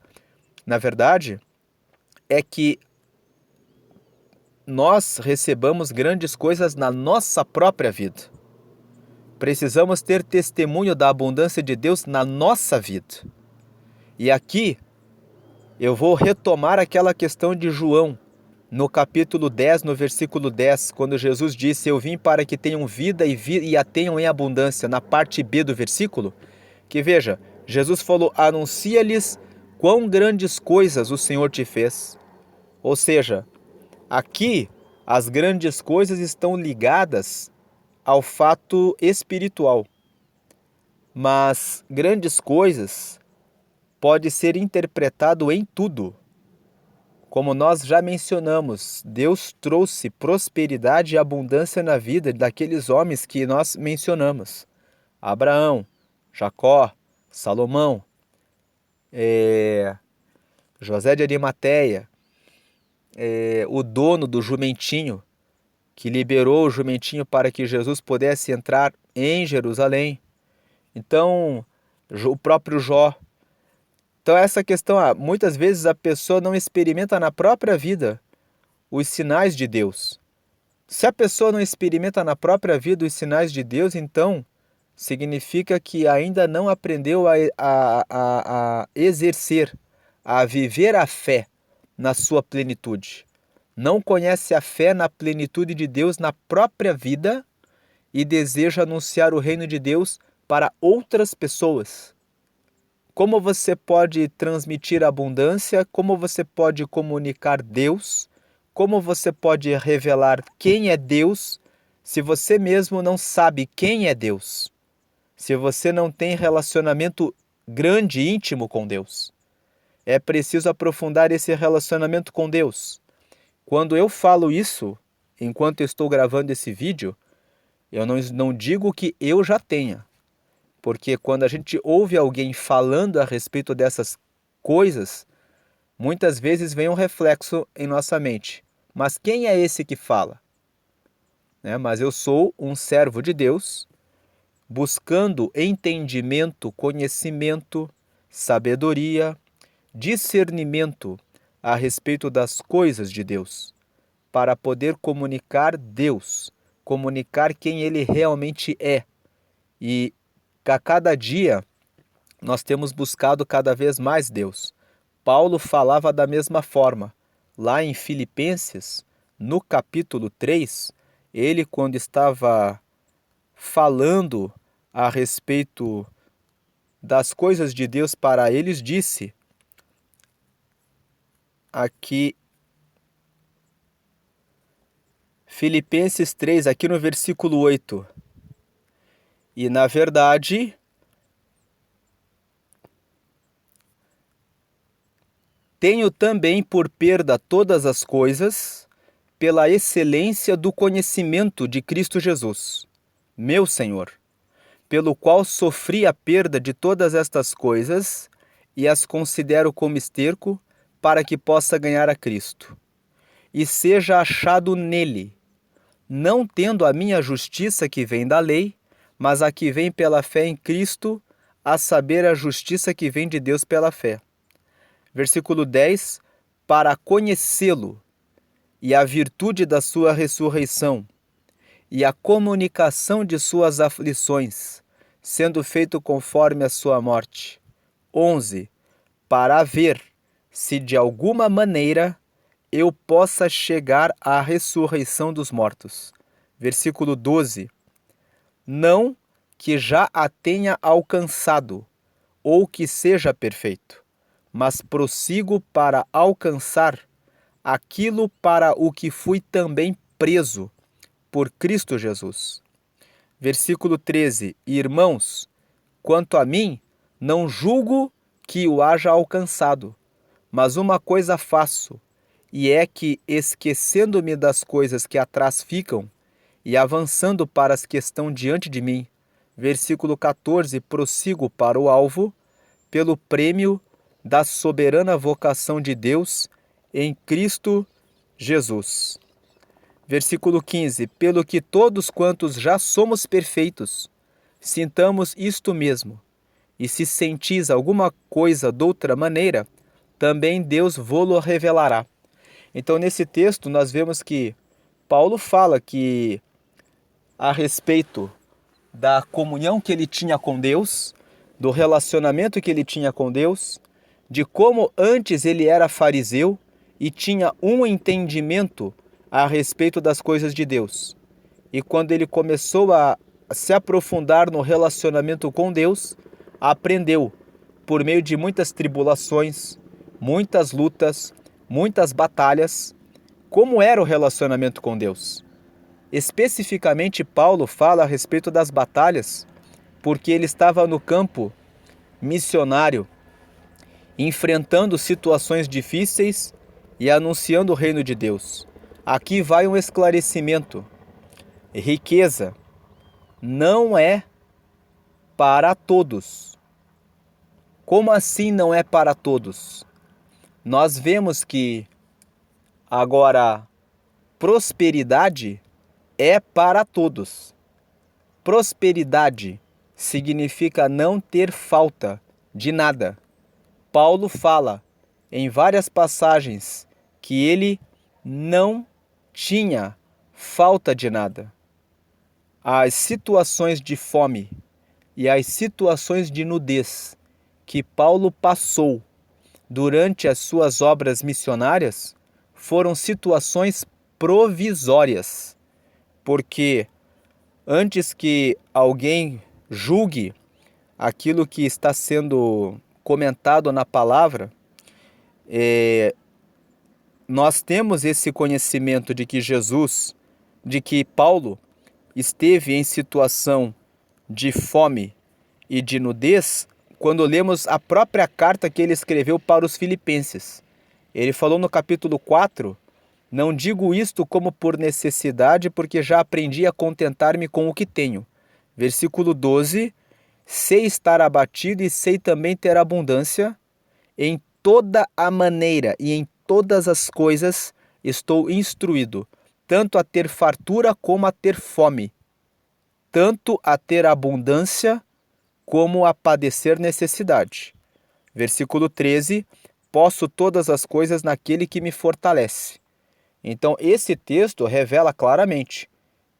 na verdade, é que nós recebamos grandes coisas na nossa própria vida. Precisamos ter testemunho da abundância de Deus na nossa vida. E aqui eu vou retomar aquela questão de João, no capítulo 10, no versículo 10, quando Jesus disse: eu vim para que tenham vida e a tenham em abundância, na parte B do versículo, que veja, Jesus falou: anuncia-lhes quão grandes coisas o Senhor te fez. Ou seja, aqui as grandes coisas estão ligadas ao fato espiritual, mas grandes coisas pode ser interpretado em tudo. Como nós já mencionamos, Deus trouxe prosperidade e abundância na vida daqueles homens que nós mencionamos: Abraão, Jacó, Salomão, José de Arimateia, o dono do jumentinho, que liberou o jumentinho para que Jesus pudesse entrar em Jerusalém. Então, o próprio Jó. Então essa questão, muitas vezes a pessoa não experimenta na própria vida os sinais de Deus. Se a pessoa não experimenta na própria vida os sinais de Deus, então significa que ainda não aprendeu a exercer, a viver a fé na sua plenitude. Não conhece a fé na plenitude de Deus na própria vida e deseja anunciar o reino de Deus para outras pessoas. Como você pode transmitir abundância? Como você pode comunicar Deus? Como você pode revelar quem é Deus se você mesmo não sabe quem é Deus? Se você não tem relacionamento grande e íntimo com Deus? É preciso aprofundar esse relacionamento com Deus. Quando eu falo isso, enquanto eu estou gravando esse vídeo, eu não digo que eu já tenha. Porque quando a gente ouve alguém falando a respeito dessas coisas, muitas vezes vem um reflexo em nossa mente. Mas quem é esse que fala? Mas eu sou um servo de Deus, buscando entendimento, conhecimento, sabedoria, discernimento a respeito das coisas de Deus, para poder comunicar Deus, comunicar quem Ele realmente é. E a cada dia nós temos buscado cada vez mais Deus. Paulo falava da mesma forma. Lá em Filipenses, no capítulo 3, ele, quando estava falando a respeito das coisas de Deus para eles, disse aqui, Filipenses 3, aqui no versículo 8. E, na verdade, tenho também por perda todas as coisas, pela excelência do conhecimento de Cristo Jesus, meu Senhor, pelo qual sofri a perda de todas estas coisas e as considero como esterco, para que possa ganhar a Cristo, e seja achado nele, não tendo a minha justiça que vem da lei, mas a que vem pela fé em Cristo, a saber, a justiça que vem de Deus pela fé. Versículo 10, para conhecê-lo e a virtude da sua ressurreição e a comunicação de suas aflições, sendo feito conforme a sua morte. 11, para ver se de alguma maneira eu possa chegar à ressurreição dos mortos. Versículo 12, não que já a tenha alcançado, ou que seja perfeito, mas prossigo para alcançar aquilo para o que fui também preso por Cristo Jesus. Versículo 13, irmãos, quanto a mim, não julgo que o haja alcançado, mas uma coisa faço, e é que, esquecendo-me das coisas que atrás ficam, e avançando para as que estão diante de mim, versículo 14, prossigo para o alvo, pelo prêmio da soberana vocação de Deus em Cristo Jesus. Versículo 15, pelo que todos quantos já somos perfeitos, sintamos isto mesmo, e se sentis alguma coisa doutra maneira, também Deus vô-lo revelará. Então, nesse texto, nós vemos que Paulo fala que a respeito da comunhão que ele tinha com Deus, do relacionamento que ele tinha com Deus, de como antes ele era fariseu e tinha um entendimento a respeito das coisas de Deus. E quando ele começou a se aprofundar no relacionamento com Deus, aprendeu, por meio de muitas tribulações, muitas lutas, muitas batalhas, como era o relacionamento com Deus. Especificamente, Paulo fala a respeito das batalhas, porque ele estava no campo missionário, enfrentando situações difíceis e anunciando o reino de Deus. Aqui vai um esclarecimento. Riqueza não é para todos. Como assim não é para todos? Nós vemos que agora prosperidade é para todos. Prosperidade significa não ter falta de nada. Paulo fala em várias passagens que ele não tinha falta de nada. As situações de fome e as situações de nudez que Paulo passou durante as suas obras missionárias foram situações provisórias, porque antes que alguém julgue aquilo que está sendo comentado na palavra, nós temos esse conhecimento de que Paulo esteve em situação de fome e de nudez quando lemos a própria carta que ele escreveu para os Filipenses. Ele falou no capítulo 4, não digo isto como por necessidade, porque já aprendi a contentar-me com o que tenho. Versículo 12, sei estar abatido e sei também ter abundância. Em toda a maneira e em todas as coisas estou instruído, tanto a ter fartura como a ter fome, tanto a ter abundância como a padecer necessidade. Versículo 13, posso todas as coisas naquele que me fortalece. Então, esse texto revela claramente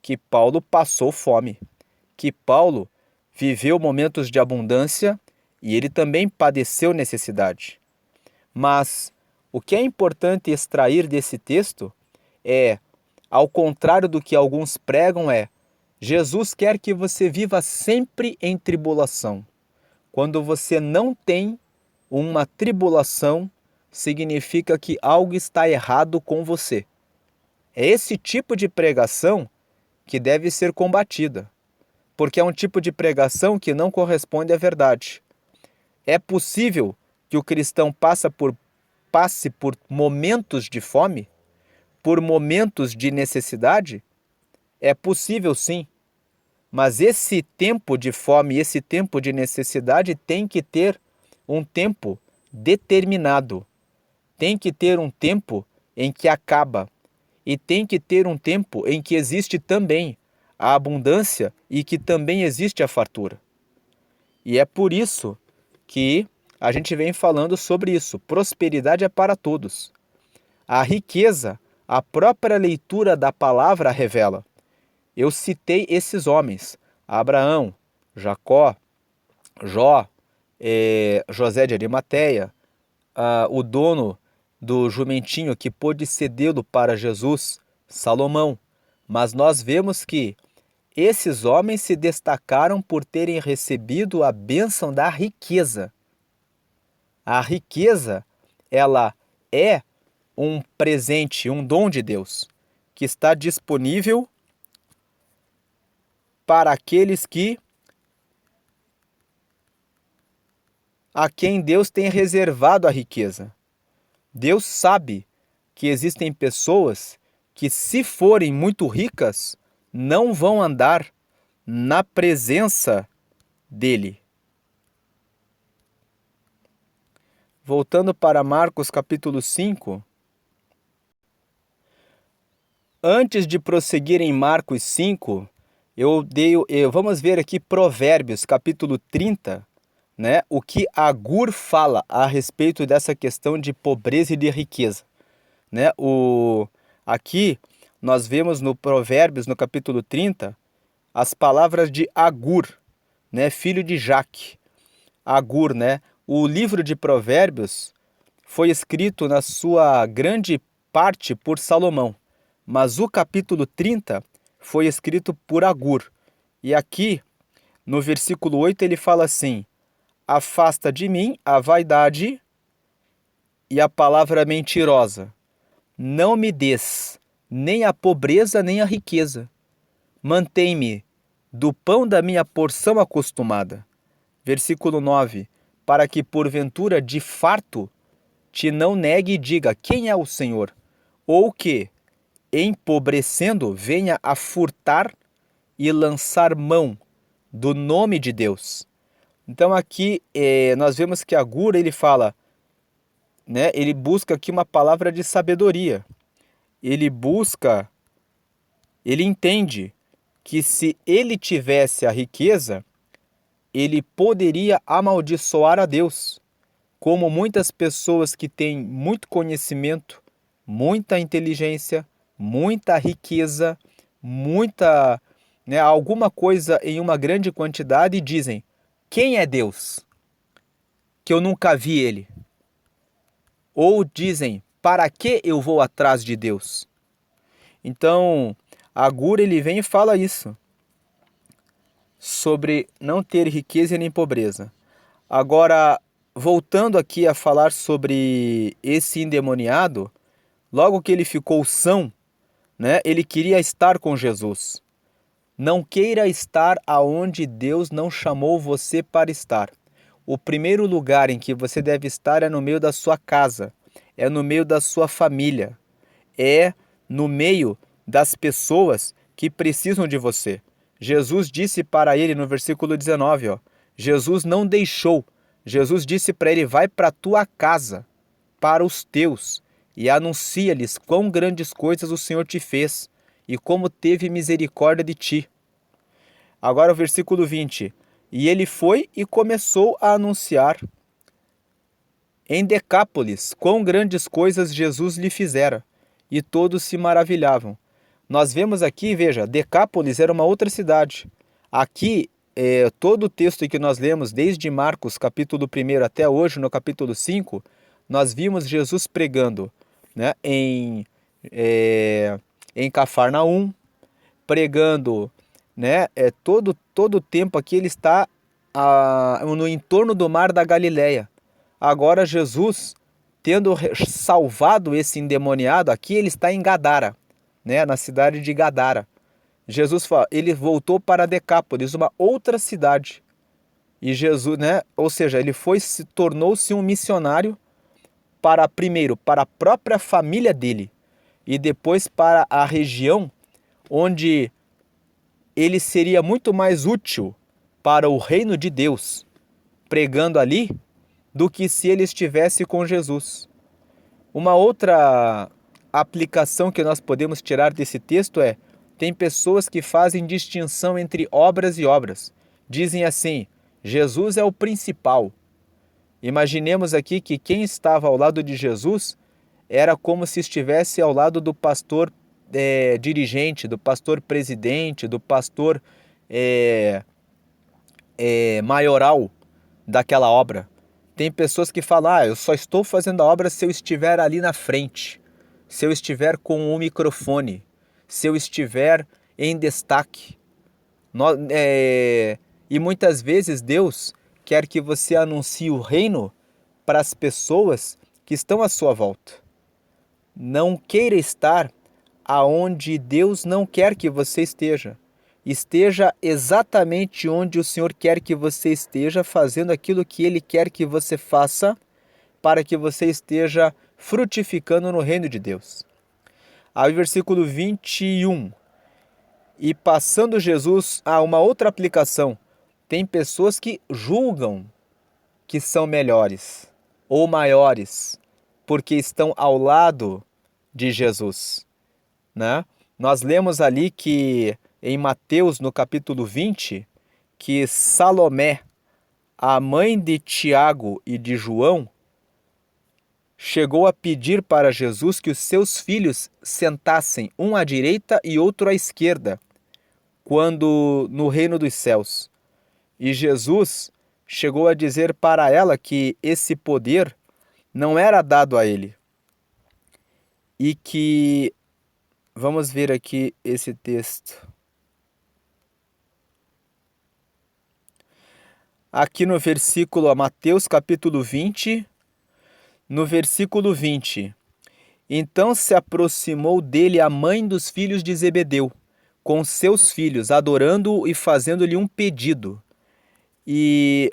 que Paulo passou fome, que Paulo viveu momentos de abundância e ele também padeceu necessidade. Mas o que é importante extrair desse texto é, ao contrário do que alguns pregam, Jesus quer que você viva sempre em tribulação. Quando você não tem uma tribulação, significa que algo está errado com você. É esse tipo de pregação que deve ser combatida, porque é um tipo de pregação que não corresponde à verdade. É possível que o cristão passe por momentos de fome, por momentos de necessidade? É possível, sim. Mas esse tempo de fome, esse tempo de necessidade tem que ter um tempo determinado. Tem que ter um tempo em que acaba. E tem que ter um tempo em que existe também a abundância e que também existe a fartura. E é por isso que a gente vem falando sobre isso. Prosperidade é para todos. A riqueza, a própria leitura da palavra revela. Eu citei esses homens, Abraão, Jacó, Jó, José de Arimateia, o dono do jumentinho que pôde cedê-lo para Jesus, Salomão. Mas nós vemos que esses homens se destacaram por terem recebido a bênção da riqueza. A riqueza, ela é um presente, um dom de Deus, que está disponível para aqueles a quem Deus tem reservado a riqueza. Deus sabe que existem pessoas que, se forem muito ricas, não vão andar na presença dele. Voltando para Marcos capítulo 5, antes de prosseguir em Marcos 5, vamos ver aqui Provérbios capítulo 30, né? O que Agur fala a respeito dessa questão de pobreza e de riqueza, né? Aqui nós vemos no Provérbios, no capítulo 30, as palavras de Agur, né? Filho de Jaque. Agur, né? O livro de Provérbios foi escrito na sua grande parte por Salomão, mas o capítulo 30 foi escrito por Agur. E aqui, no versículo 8, ele fala assim: afasta de mim a vaidade e a palavra mentirosa. Não me des nem a pobreza nem a riqueza. Mantém-me do pão da minha porção acostumada. Versículo 9: para que porventura de farto te não negue e diga: quem é o Senhor? Ou que, empobrecendo, venha a furtar e lançar mão do nome de Deus. Então aqui nós vemos que Agur, ele fala, né, ele busca aqui uma palavra de sabedoria. Ele entende que se ele tivesse a riqueza, ele poderia amaldiçoar a Deus, como muitas pessoas que têm muito conhecimento, muita inteligência, muita riqueza, alguma coisa em uma grande quantidade e dizem: quem é Deus? Que eu nunca vi ele. Ou dizem: para que eu vou atrás de Deus? Então, Agur, ele vem e fala isso, sobre não ter riqueza nem pobreza. Agora, voltando aqui a falar sobre esse endemoniado, logo que ele ficou são, né, ele queria estar com Jesus. Não queira estar aonde Deus não chamou você para estar. O primeiro lugar em que você deve estar é no meio da sua casa, é no meio da sua família, é no meio das pessoas que precisam de você. Jesus disse para ele no versículo 19, Jesus não deixou. Jesus disse para ele: vai para a tua casa, para os teus, e anuncia-lhes quão grandes coisas o Senhor te fez e como teve misericórdia de ti. Agora o versículo 20. E ele foi e começou a anunciar em Decápolis quão grandes coisas Jesus lhe fizera, e todos se maravilhavam. Nós vemos aqui, veja, Decápolis era uma outra cidade. Aqui, todo o texto que nós lemos, desde Marcos capítulo 1 até hoje, no capítulo 5, nós vimos Jesus pregando, né, em Cafarnaum, pregando, né, todo o tempo aqui ele está no entorno do mar da Galileia. Agora Jesus, tendo salvado esse endemoniado, aqui ele está em Gadara, né, na cidade de Gadara. Jesus ele voltou para Decápolis, uma outra cidade. E Jesus, né, ou seja, ele tornou-se um missionário primeiro para a própria família dele e depois para a região onde ele seria muito mais útil para o reino de Deus, pregando ali, do que se ele estivesse com Jesus. Uma outra aplicação que nós podemos tirar desse texto é: tem pessoas que fazem distinção entre obras e obras. Dizem assim: Jesus é o principal. Imaginemos aqui que quem estava ao lado de Jesus era como se estivesse ao lado do pastor dirigente, do pastor presidente, do pastor maioral daquela obra. Tem pessoas que falam: eu só estou fazendo a obra se eu estiver ali na frente, se eu estiver com o microfone, se eu estiver em destaque. E muitas vezes Deus quer que você anuncie o reino para as pessoas que estão à sua volta. Não queira estar aonde Deus não quer que você esteja. Esteja exatamente onde o Senhor quer que você esteja, fazendo aquilo que Ele quer que você faça, para que você esteja frutificando no reino de Deus. Aí versículo 21. E passando Jesus a uma outra aplicação, tem pessoas que julgam que são melhores ou maiores porque estão ao lado de Jesus, né? Nós lemos ali que em Mateus, no capítulo 20, que Salomé, a mãe de Tiago e de João, chegou a pedir para Jesus que os seus filhos sentassem um à direita e outro à esquerda, quando no reino dos céus. E Jesus chegou a dizer para ela que esse poder não era dado a ele. E que, vamos ver aqui esse texto. Aqui no versículo, Mateus capítulo 20, no versículo 20. Então se aproximou dele a mãe dos filhos de Zebedeu, com seus filhos, adorando-o e fazendo-lhe um pedido. E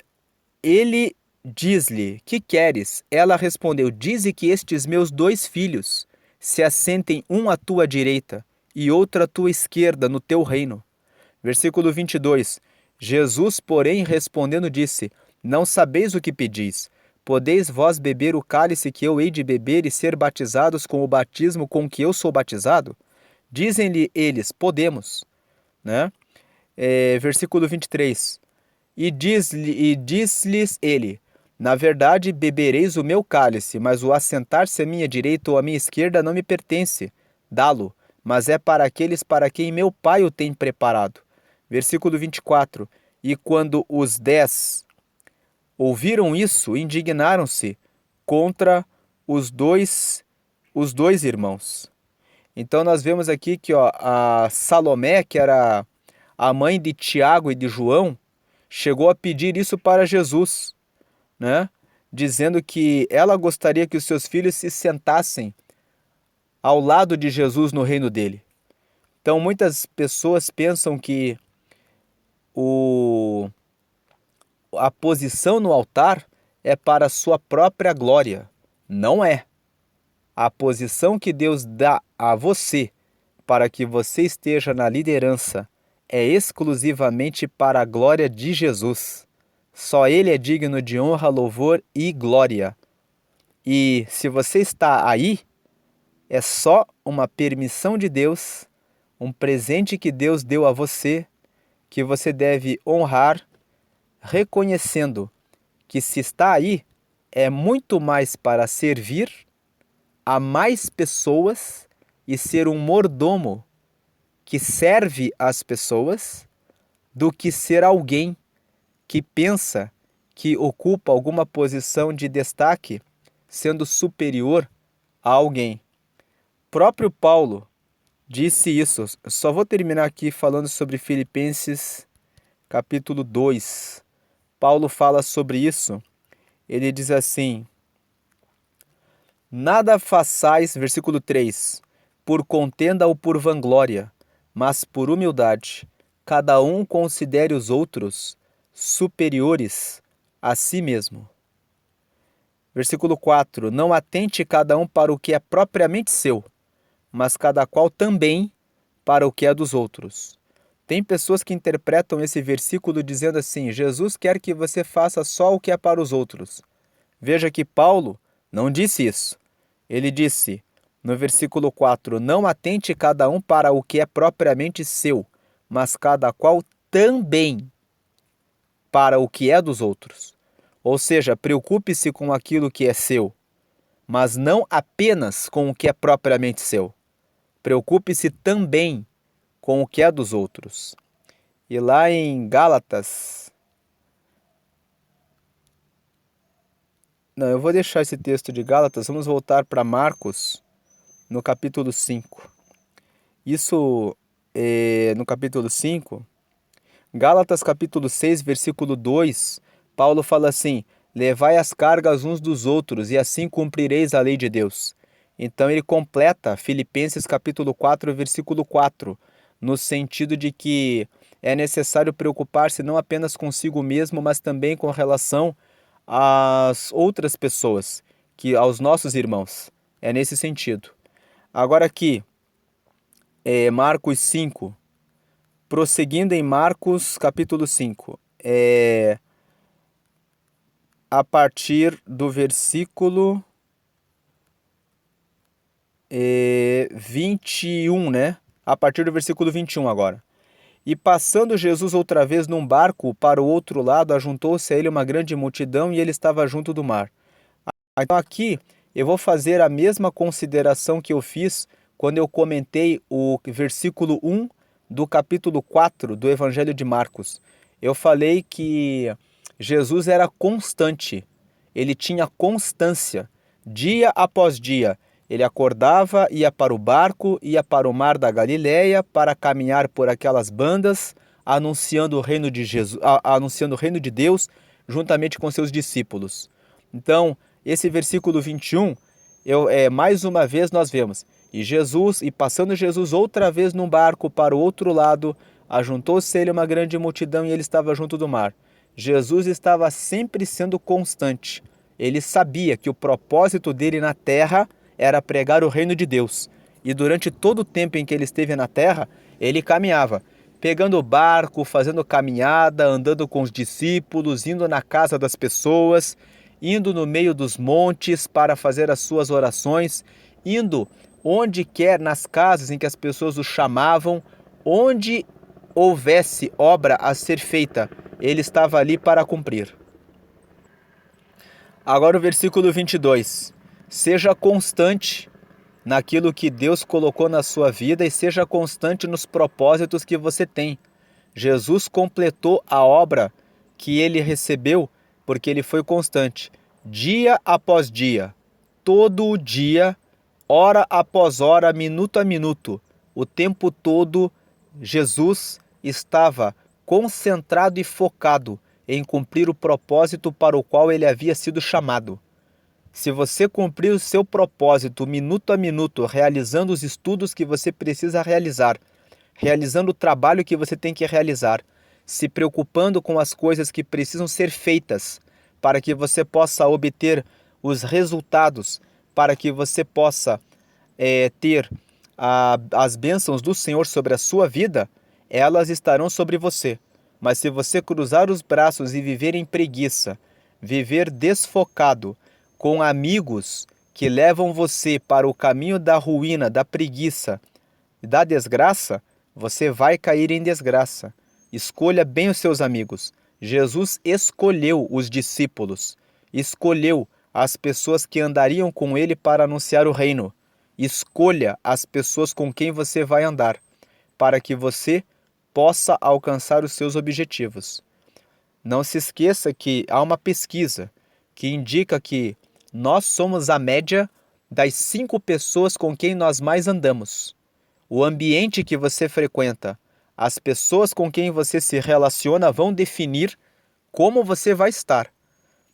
ele diz-lhe: que queres? Ela respondeu: dize que estes meus 2 filhos se assentem um à tua direita e outro à tua esquerda no teu reino. Versículo 22. Jesus, porém, respondendo, disse: não sabeis o que pedis. Podeis vós beber o cálice que eu hei de beber e ser batizados com o batismo com que eu sou batizado? Dizem-lhe eles: podemos. Né? Versículo 23. E diz-lhes ele: na verdade, bebereis o meu cálice, mas o assentar-se à minha direita ou à minha esquerda não me pertence dá-lo, mas é para aqueles para quem meu Pai o tem preparado. Versículo 24. E quando os 10 ouviram isso, indignaram-se contra os dois irmãos. Então nós vemos aqui que a Salomé, que era a mãe de Tiago e de João, chegou a pedir isso para Jesus, né? Dizendo que ela gostaria que os seus filhos se sentassem ao lado de Jesus no reino dele. Então muitas pessoas pensam que a posição no altar é para a sua própria glória. Não é. A posição que Deus dá a você para que você esteja na liderança é exclusivamente para a glória de Jesus. Só Ele é digno de honra, louvor e glória. E se você está aí, é só uma permissão de Deus, um presente que Deus deu a você, que você deve honrar, reconhecendo que se está aí, é muito mais para servir a mais pessoas e ser um mordomo que serve as pessoas, do que ser alguém que pensa que ocupa alguma posição de destaque, sendo superior a alguém. Próprio Paulo disse isso. Só vou terminar aqui falando sobre Filipenses capítulo 2. Paulo fala sobre isso. Ele diz assim: nada façais, versículo 3, por contenda ou por vanglória, mas por humildade. Cada um considere os outros superiores a si mesmo. Versículo 4, não atente cada um para o que é propriamente seu, mas cada qual também para o que é dos outros. Tem pessoas que interpretam esse versículo dizendo assim: Jesus quer que você faça só o que é para os outros. Veja que Paulo não disse isso. Ele disse, no versículo 4, não atente cada um para o que é propriamente seu, mas cada qual também para o que é dos outros. Ou seja, preocupe-se com aquilo que é seu, mas não apenas com o que é propriamente seu. Preocupe-se também com o que é dos outros. E lá em Gálatas... Não, eu vou deixar esse texto de Gálatas, vamos voltar para Marcos, no capítulo 5. Isso no capítulo 5, Gálatas capítulo 6, versículo 2, Paulo fala assim: levai as cargas uns dos outros e assim cumprireis a lei de Deus. Então ele completa Filipenses capítulo 4, versículo 4, no sentido de que é necessário preocupar-se não apenas consigo mesmo, mas também com relação às outras pessoas, aos nossos irmãos. É nesse sentido. Agora aqui, Marcos 5, prosseguindo em Marcos capítulo 5, a partir do versículo 21, né? A partir do versículo 21 agora. E passando Jesus outra vez num barco para o outro lado, ajuntou-se a ele uma grande multidão e ele estava junto do mar. Então aqui eu vou fazer a mesma consideração que eu fiz quando eu comentei o versículo 1 do capítulo 4 do Evangelho de Marcos. Eu falei que Jesus era constante, ele tinha constância, dia após dia. Ele acordava, ia para o barco, ia para o mar da Galileia para caminhar por aquelas bandas, anunciando o reino de Jesus, anunciando o reino de Deus, juntamente com seus discípulos. Então, esse versículo 21, mais uma vez nós vemos, e passando Jesus outra vez num barco para o outro lado, ajuntou-se a ele uma grande multidão e ele estava junto do mar. Jesus estava sempre sendo constante. Ele sabia que o propósito dele na terra era pregar o reino de Deus. E durante todo o tempo em que ele esteve na terra, ele caminhava, pegando o barco, fazendo caminhada, andando com os discípulos, indo na casa das pessoas, indo no meio dos montes para fazer as suas orações, indo onde quer nas casas em que as pessoas o chamavam, onde houvesse obra a ser feita, ele estava ali para cumprir. Agora o versículo 22. Seja constante naquilo que Deus colocou na sua vida e seja constante nos propósitos que você tem. Jesus completou a obra que ele recebeu porque ele foi constante. Dia após dia, todo o dia, hora após hora, minuto a minuto, o tempo todo, Jesus estava concentrado e focado em cumprir o propósito para o qual ele havia sido chamado. Se você cumprir o seu propósito minuto a minuto, realizando os estudos que você precisa realizar, realizando o trabalho que você tem que realizar, se preocupando com as coisas que precisam ser feitas para que você possa obter os resultados, para que você possa ter as bênçãos do Senhor sobre a sua vida, elas estarão sobre você. Mas se você cruzar os braços e viver em preguiça, viver desfocado, com amigos que levam você para o caminho da ruína, da preguiça e da desgraça, você vai cair em desgraça. Escolha bem os seus amigos. Jesus escolheu os discípulos, escolheu as pessoas que andariam com ele para anunciar o reino. Escolha as pessoas com quem você vai andar, para que você possa alcançar os seus objetivos. Não se esqueça que há uma pesquisa que indica que nós somos a média das 5 pessoas com quem nós mais andamos. O ambiente que você frequenta, as pessoas com quem você se relaciona vão definir como você vai estar.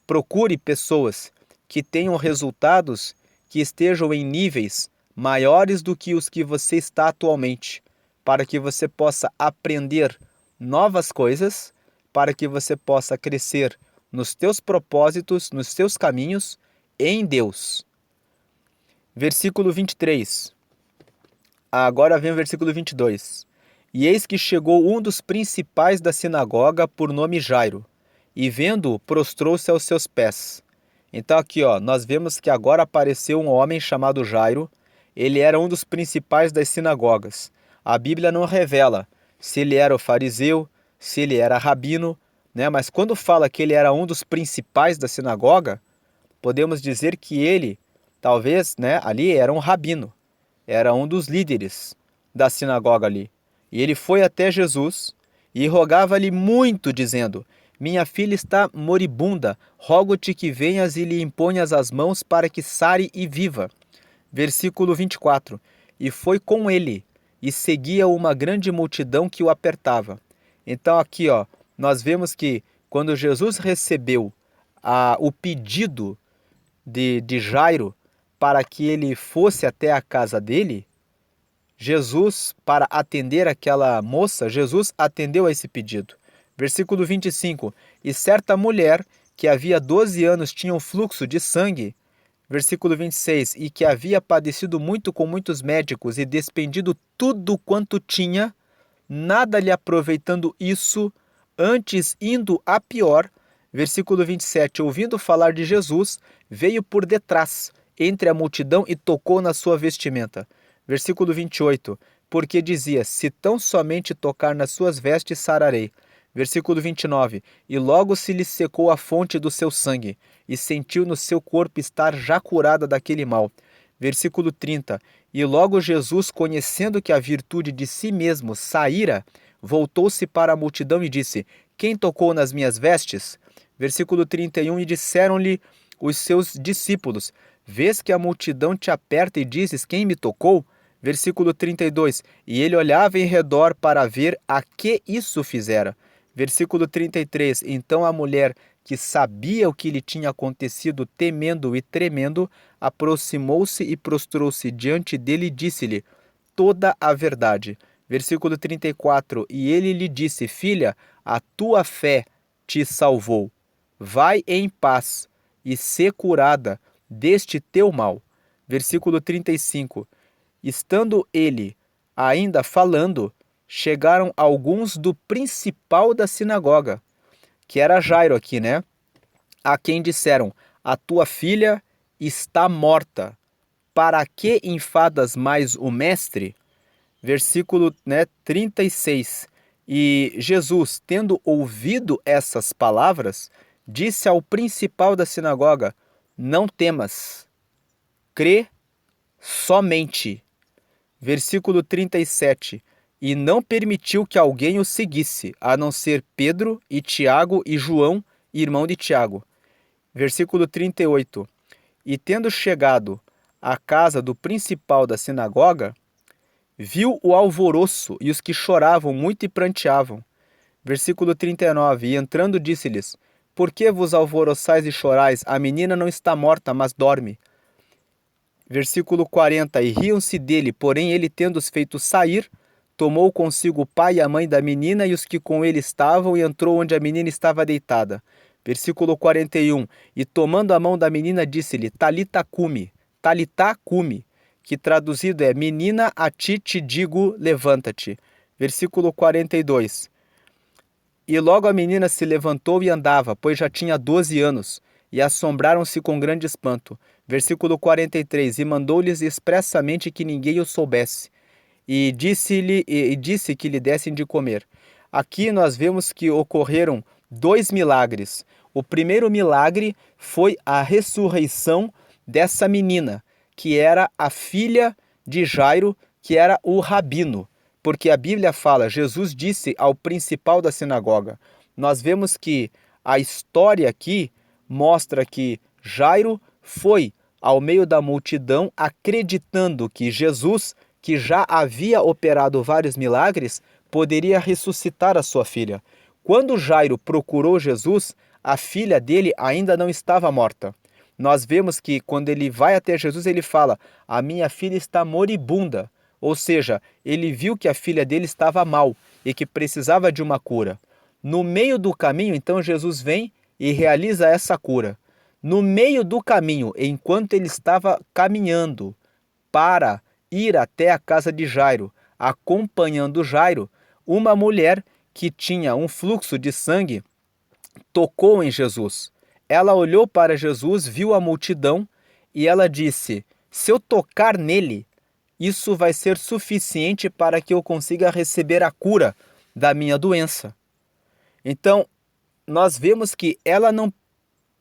Procure pessoas que tenham resultados que estejam em níveis maiores do que os que você está atualmente, para que você possa aprender novas coisas, para que você possa crescer nos teus propósitos, nos teus caminhos, em Deus. Versículo 23. Agora vem o versículo 22. E eis que chegou um dos principais da sinagoga, por nome Jairo, e vendo-o, prostrou-se aos seus pés. Então aqui, nós vemos que agora apareceu um homem chamado Jairo. Ele era um dos principais das sinagogas. A Bíblia não revela se ele era o fariseu, se ele era rabino, né? Mas quando fala que ele era um dos principais da sinagoga, podemos dizer que ele, talvez, né, ali era um rabino, era um dos líderes da sinagoga ali. E ele foi até Jesus e rogava-lhe muito, dizendo: minha filha está moribunda, rogo-te que venhas e lhe imponhas as mãos para que sare e viva. Versículo 24. E foi com ele, e seguia uma grande multidão que o apertava. Então aqui, nós vemos que quando Jesus recebeu o pedido de Jairo para que ele fosse até a casa dele, Jesus, para atender aquela moça, Jesus atendeu a esse pedido. Versículo 25. E certa mulher que havia 12 anos tinha um fluxo de sangue. Versículo 26. E que havia padecido muito com muitos médicos e despendido tudo quanto tinha, nada lhe aproveitando isso, antes indo a pior. Versículo 27, ouvindo falar de Jesus, veio por detrás, entre a multidão, e tocou na sua vestimenta. Versículo 28, porque dizia, se tão somente tocar nas suas vestes, sararei. Versículo 29, e logo se lhe secou a fonte do seu sangue, e sentiu no seu corpo estar já curada daquele mal. Versículo 30, e logo Jesus, conhecendo que a virtude de si mesmo saíra, voltou-se para a multidão e disse, quem tocou nas minhas vestes? Versículo 31, e disseram-lhe os seus discípulos, vês que a multidão te aperta e dizes, quem me tocou? Versículo 32, e ele olhava em redor para ver a que isso fizera. Versículo 33, então a mulher, que sabia o que lhe tinha acontecido, temendo e tremendo, aproximou-se e prostrou-se diante dele e disse-lhe toda a verdade. Versículo 34, e ele lhe disse, filha, a tua fé te salvou. Vai em paz e sê curada deste teu mal. Versículo 35, estando ele ainda falando, chegaram alguns do principal da sinagoga, que era Jairo aqui, né? A quem disseram, a tua filha está morta. Para que enfadas mais o mestre? Versículo 36. E Jesus, tendo ouvido essas palavras, disse ao principal da sinagoga, não temas, crê somente. Versículo 37. E não permitiu que alguém o seguisse, a não ser Pedro e Tiago e João, irmão de Tiago. Versículo 38. E tendo chegado à casa do principal da sinagoga, viu o alvoroço e os que choravam muito e pranteavam. Versículo 39. E entrando disse-lhes, por que vos alvoroçais e chorais? A menina não está morta, mas dorme. Versículo 40. E riam-se dele, porém ele, tendo-os feito sair, tomou consigo o pai e a mãe da menina e os que com ele estavam, e entrou onde a menina estava deitada. Versículo 41. E tomando a mão da menina, disse-lhe, Talita cumi, Talitá cumi, que traduzido é, menina, a ti te digo, levanta-te. Versículo 42. E logo a menina se levantou e andava, pois já tinha 12 anos, e assombraram-se com grande espanto. Versículo 43. E mandou-lhes expressamente que ninguém o soubesse, e disse que lhe dessem de comer. Aqui nós vemos que ocorreram 2 milagres. O primeiro milagre foi a ressurreição dessa menina, que era a filha de Jairo, que era o rabino. Porque a Bíblia fala, Jesus disse ao principal da sinagoga. Nós vemos que a história aqui mostra que Jairo foi ao meio da multidão acreditando que Jesus, que já havia operado vários milagres, poderia ressuscitar a sua filha. Quando Jairo procurou Jesus, a filha dele ainda não estava morta. Nós vemos que quando ele vai até Jesus, ele fala, a minha filha está moribunda. Ou seja, ele viu que a filha dele estava mal e que precisava de uma cura. No meio do caminho, então, Jesus vem e realiza essa cura. No meio do caminho, enquanto ele estava caminhando para ir até a casa de Jairo, acompanhando Jairo, uma mulher que tinha um fluxo de sangue tocou em Jesus. Ela olhou para Jesus, viu a multidão e ela disse, se eu tocar nele, isso vai ser suficiente para que eu consiga receber a cura da minha doença. Então, nós vemos que ela não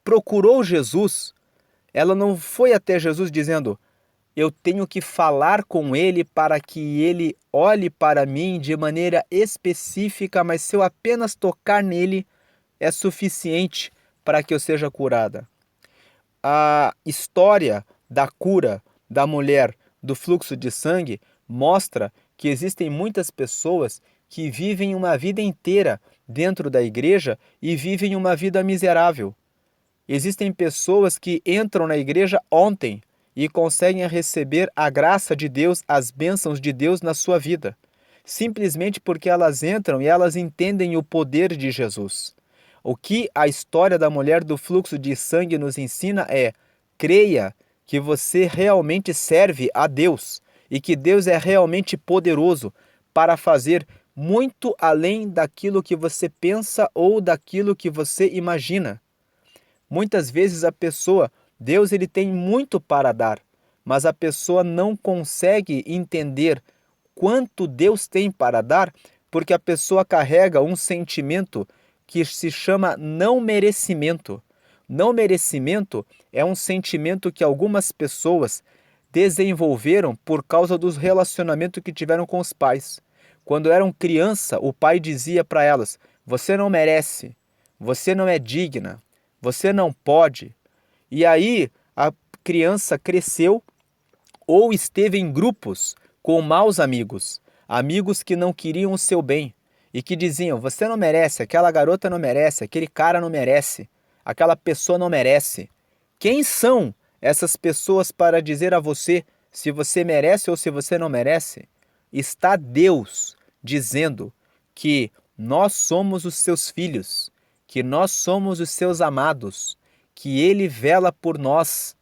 procurou Jesus, ela não foi até Jesus dizendo, eu tenho que falar com ele para que ele olhe para mim de maneira específica, mas se eu apenas tocar nele, é suficiente para que eu seja curada. A história da cura da mulher do fluxo de sangue mostra que existem muitas pessoas que vivem uma vida inteira dentro da igreja e vivem uma vida miserável. Existem pessoas que entram na igreja ontem e conseguem receber a graça de Deus, as bênçãos de Deus na sua vida, simplesmente porque elas entram e elas entendem o poder de Jesus. O que a história da mulher do fluxo de sangue nos ensina é: creia que você realmente serve a Deus e que Deus é realmente poderoso para fazer muito além daquilo que você pensa ou daquilo que você imagina. Muitas vezes Deus ele tem muito para dar, mas a pessoa não consegue entender quanto Deus tem para dar, porque a pessoa carrega um sentimento que se chama não merecimento. Não merecimento é um sentimento que algumas pessoas desenvolveram por causa dos relacionamentos que tiveram com os pais. Quando eram criança, o pai dizia para elas: você não merece, você não é digna, você não pode. E aí a criança cresceu ou esteve em grupos com maus amigos, amigos que não queriam o seu bem e que diziam: você não merece, aquela garota não merece, aquele cara não merece, aquela pessoa não merece. Quem são essas pessoas para dizer a você se você merece ou se você não merece? Está Deus dizendo que nós somos os seus filhos, que nós somos os seus amados, que Ele vela por nós,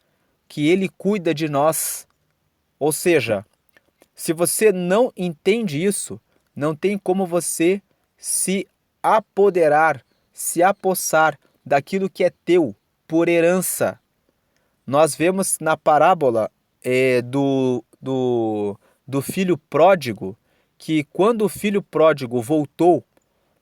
que Ele cuida de nós. Ou seja, se você não entende isso, não tem como você se apoderar, se apossar daquilo que é teu por herança. Nós vemos na parábola do filho pródigo, que quando o filho pródigo voltou,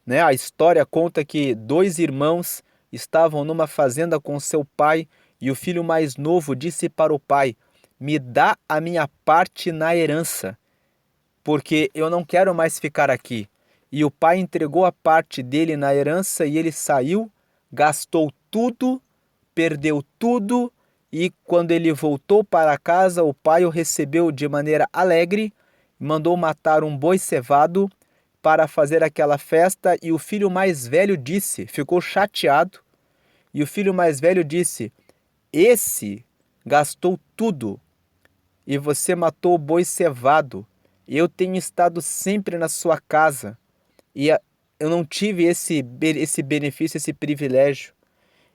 né, a história conta que dois irmãos estavam numa fazenda com seu pai e o filho mais novo disse para o pai: me dá a minha parte na herança, porque eu não quero mais ficar aqui. E o pai entregou a parte dele na herança e ele saiu, gastou tudo, perdeu tudo, e quando ele voltou para casa, o pai o recebeu de maneira alegre, mandou matar um boi cevado para fazer aquela festa, e o filho mais velho ficou chateado, e o filho mais velho disse: esse gastou tudo e você matou o boi cevado. Eu tenho estado sempre na sua casa e eu não tive esse benefício, esse privilégio.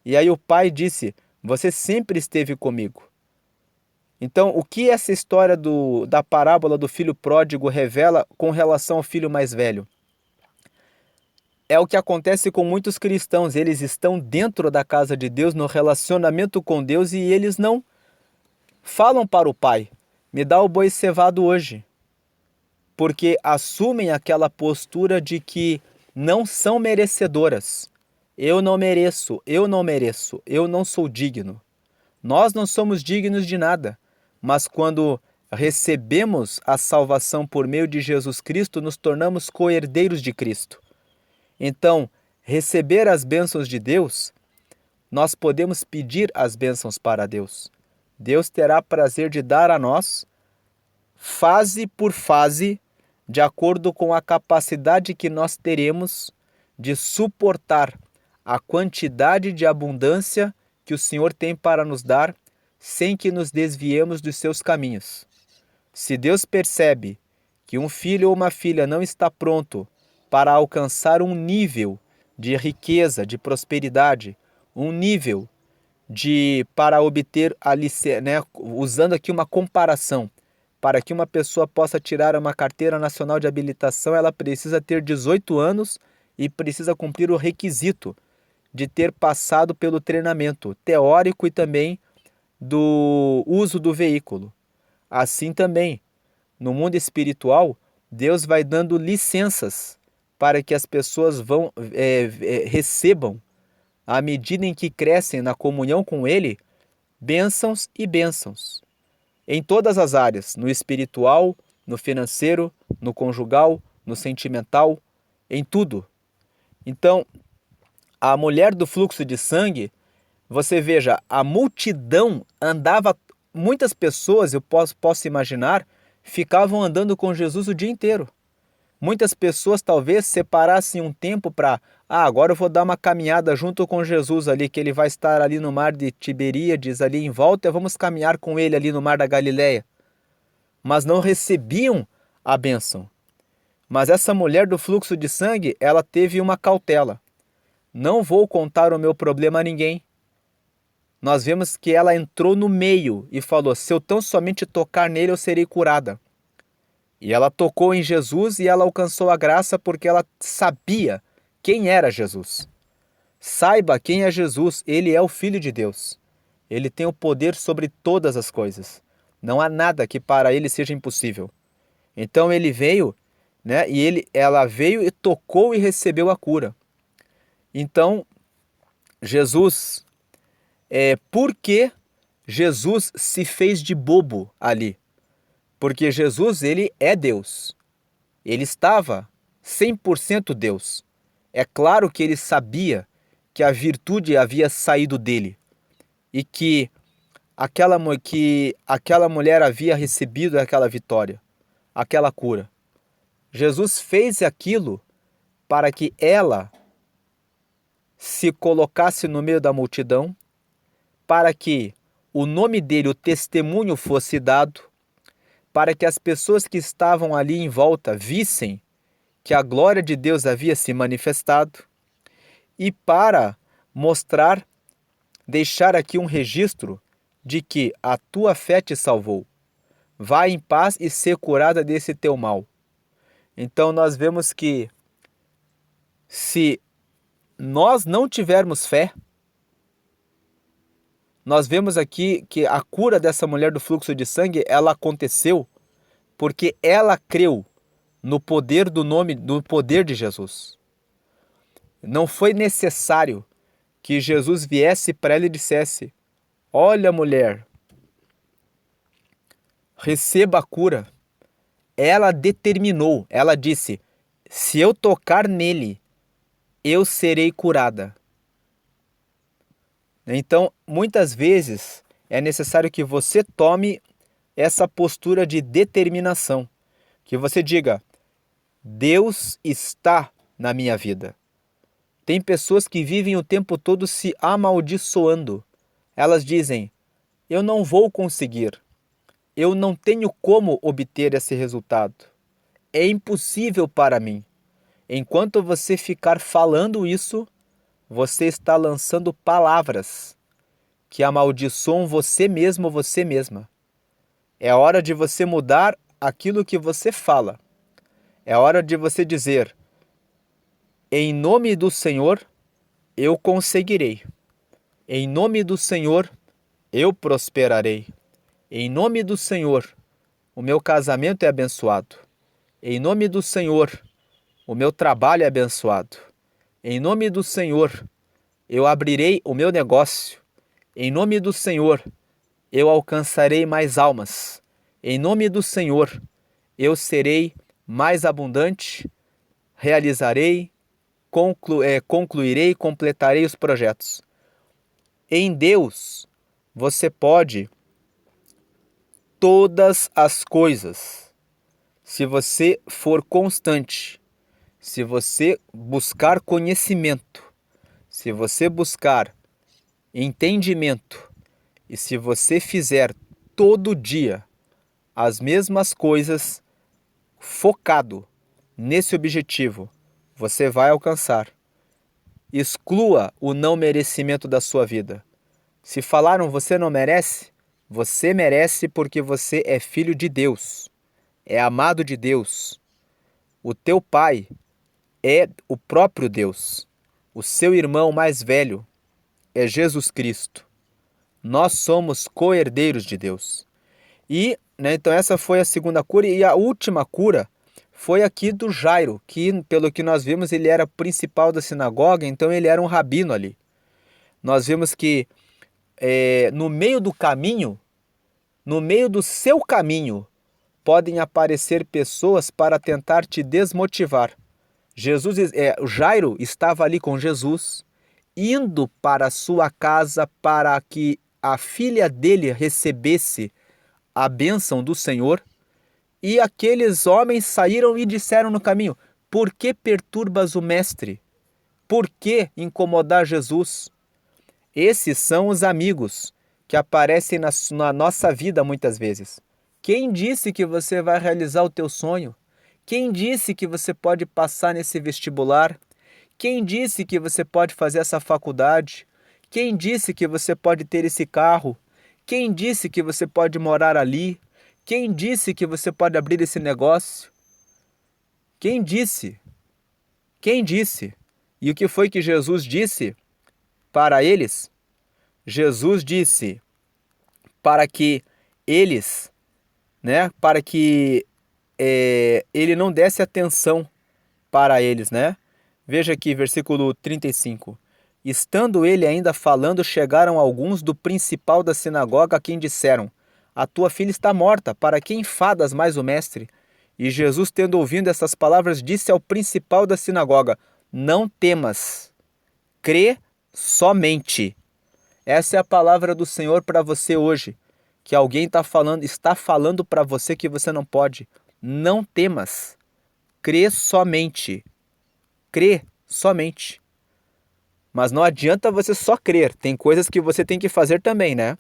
E aí o pai disse: você sempre esteve comigo. Então, o que essa história da parábola do filho pródigo revela com relação ao filho mais velho? É o que acontece com muitos cristãos. Eles estão dentro da casa de Deus, no relacionamento com Deus, e eles não falam para o pai: me dá o boi cevado hoje. Porque assumem aquela postura de que não são merecedoras. Eu não mereço, eu não mereço, eu não sou digno. Nós não somos dignos de nada, mas quando recebemos a salvação por meio de Jesus Cristo, nos tornamos co-herdeiros de Cristo. Então, receber as bênçãos de Deus, nós podemos pedir as bênçãos para Deus. Deus terá prazer de dar a nós, fase por fase, de acordo com a capacidade que nós teremos de suportar a quantidade de abundância que o Senhor tem para nos dar, sem que nos desviemos dos seus caminhos. Se Deus percebe que um filho ou uma filha não está pronto para alcançar um nível de riqueza, de prosperidade, um nível para obter né, usando aqui uma comparação, para que uma pessoa possa tirar uma carteira nacional de habilitação, ela precisa ter 18 anos e precisa cumprir o requisito de ter passado pelo treinamento teórico e também do uso do veículo. Assim também, no mundo espiritual, Deus vai dando licenças para que as pessoas recebam, à medida em que crescem na comunhão com Ele, bênçãos e bênçãos. Em todas as áreas, no espiritual, no financeiro, no conjugal, no sentimental, em tudo. Então, a mulher do fluxo de sangue, você veja, a multidão andava, muitas pessoas, eu posso imaginar, ficavam andando com Jesus o dia inteiro. Muitas pessoas talvez separassem um tempo para, agora eu vou dar uma caminhada junto com Jesus ali, que ele vai estar ali no mar de Tiberíades, ali em volta, e vamos caminhar com ele ali no mar da Galileia. Mas não recebiam a bênção. Mas essa mulher do fluxo de sangue, ela teve uma cautela. Não vou contar o meu problema a ninguém. Nós vemos que ela entrou no meio e falou: se eu tão somente tocar nele, eu serei curada. E ela tocou em Jesus e ela alcançou a graça porque ela sabia quem era Jesus. Saiba quem é Jesus, ele é o Filho de Deus. Ele tem o poder sobre todas as coisas. Não há nada que para ele seja impossível. Então ele veio, né? Ela veio e tocou e recebeu a cura. Então, Jesus, por que Jesus se fez de bobo ali? Porque Jesus, ele é Deus. Ele estava 100% Deus. É claro que ele sabia que a virtude havia saído dele e que aquela mulher havia recebido aquela vitória, aquela cura. Jesus fez aquilo para que ela se colocasse no meio da multidão, para que o nome dele, o testemunho fosse dado, para que as pessoas que estavam ali em volta vissem que a glória de Deus havia se manifestado e para mostrar, deixar aqui um registro de que a tua fé te salvou. Vai em paz e ser curada desse teu mal. Então nós vemos que se nós não tivermos fé, nós vemos aqui que a cura dessa mulher do fluxo de sangue, ela aconteceu porque ela creu no poder do poder de Jesus. Não foi necessário que Jesus viesse para ela e dissesse: olha, mulher, receba a cura. Ela determinou, ela disse: se eu tocar nele, eu serei curada. Então, muitas vezes é necessário que você tome essa postura de determinação, que você diga: Deus está na minha vida. Tem pessoas que vivem o tempo todo se amaldiçoando. Elas dizem: eu não vou conseguir, eu não tenho como obter esse resultado, é impossível para mim. Enquanto você ficar falando isso, você está lançando palavras que amaldiçoam você mesmo ou você mesma. É hora de você mudar aquilo que você fala. É hora de você dizer: em nome do Senhor, eu conseguirei. Em nome do Senhor, eu prosperarei. Em nome do Senhor, o meu casamento é abençoado. Em nome do Senhor, o meu trabalho é abençoado. Em nome do Senhor, eu abrirei o meu negócio. Em nome do Senhor, eu alcançarei mais almas. Em nome do Senhor, eu serei mais abundante, realizarei, concluirei, completarei os projetos. Em Deus, você pode todas as coisas. Se você for constante, se você buscar conhecimento, se você buscar entendimento e se você fizer todo dia as mesmas coisas, focado nesse objetivo, você vai alcançar. Exclua o não merecimento da sua vida. Se falaram você não merece, você merece porque você é filho de Deus, é amado de Deus. O teu pai é o próprio Deus. O seu irmão mais velho é Jesus Cristo. Nós somos co-herdeiros de Deus. E, então essa foi a segunda cura. E a última cura foi aqui do Jairo, que pelo que nós vimos ele era principal da sinagoga, então ele era um rabino ali. Nós vimos que no meio do caminho, no meio do seu caminho, podem aparecer pessoas para tentar te desmotivar. Jairo estava ali com Jesus, indo para a sua casa para que a filha dele recebesse a bênção do Senhor, e aqueles homens saíram e disseram no caminho: por que perturbas o mestre? Por que incomodar Jesus? Esses são os amigos que aparecem na nossa vida muitas vezes. Quem disse que você vai realizar o teu sonho? Quem disse que você pode passar nesse vestibular? Quem disse que você pode fazer essa faculdade? Quem disse que você pode ter esse carro? Quem disse que você pode morar ali? Quem disse que você pode abrir esse negócio? Quem disse? Quem disse? E o que foi que Jesus disse para eles? Jesus disse para que eles, né, para que ele não desse atenção para eles, né? Veja aqui, versículo 35. Estando ele ainda falando, chegaram alguns do principal da sinagoga a quem disseram: A tua filha está morta, para que enfadas mais o mestre? E Jesus, tendo ouvido essas palavras, disse ao principal da sinagoga: Não temas, crê somente. Essa é a palavra do Senhor para você hoje, que alguém está falando para você que você não pode. Não temas, crê somente. Crê somente. Mas não adianta você só crer, tem coisas que você tem que fazer também, né?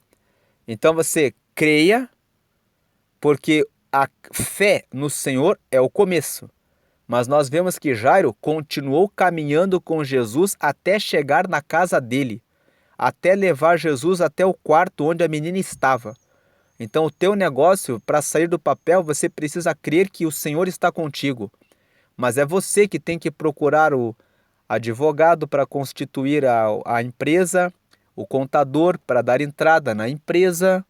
Então você creia, porque a fé no Senhor é o começo. Mas nós vemos que Jairo continuou caminhando com Jesus até chegar na casa dele, até levar Jesus até o quarto onde a menina estava. Então o teu negócio, para sair do papel, você precisa crer que o Senhor está contigo. Mas é você que tem que procurar o advogado para constituir a empresa, o contador para dar entrada na empresa,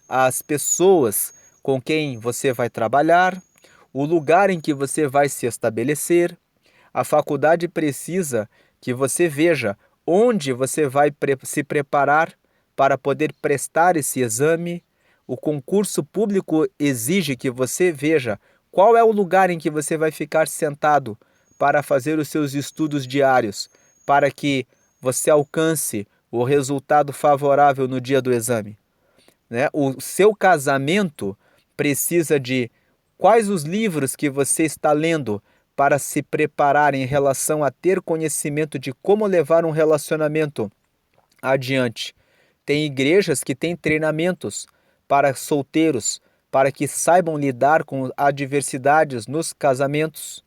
as pessoas com quem você vai trabalhar, o lugar em que você vai se estabelecer. A faculdade precisa que você veja onde você vai se preparar para poder prestar esse exame. O concurso público exige que você veja qual é o lugar em que você vai ficar sentado para fazer os seus estudos diários, para que você alcance o resultado favorável no dia do exame, né? O seu casamento precisa de quais os livros que você está lendo para se preparar em relação a ter conhecimento de como levar um relacionamento adiante. Tem igrejas que têm treinamentos para solteiros, para que saibam lidar com adversidades nos casamentos,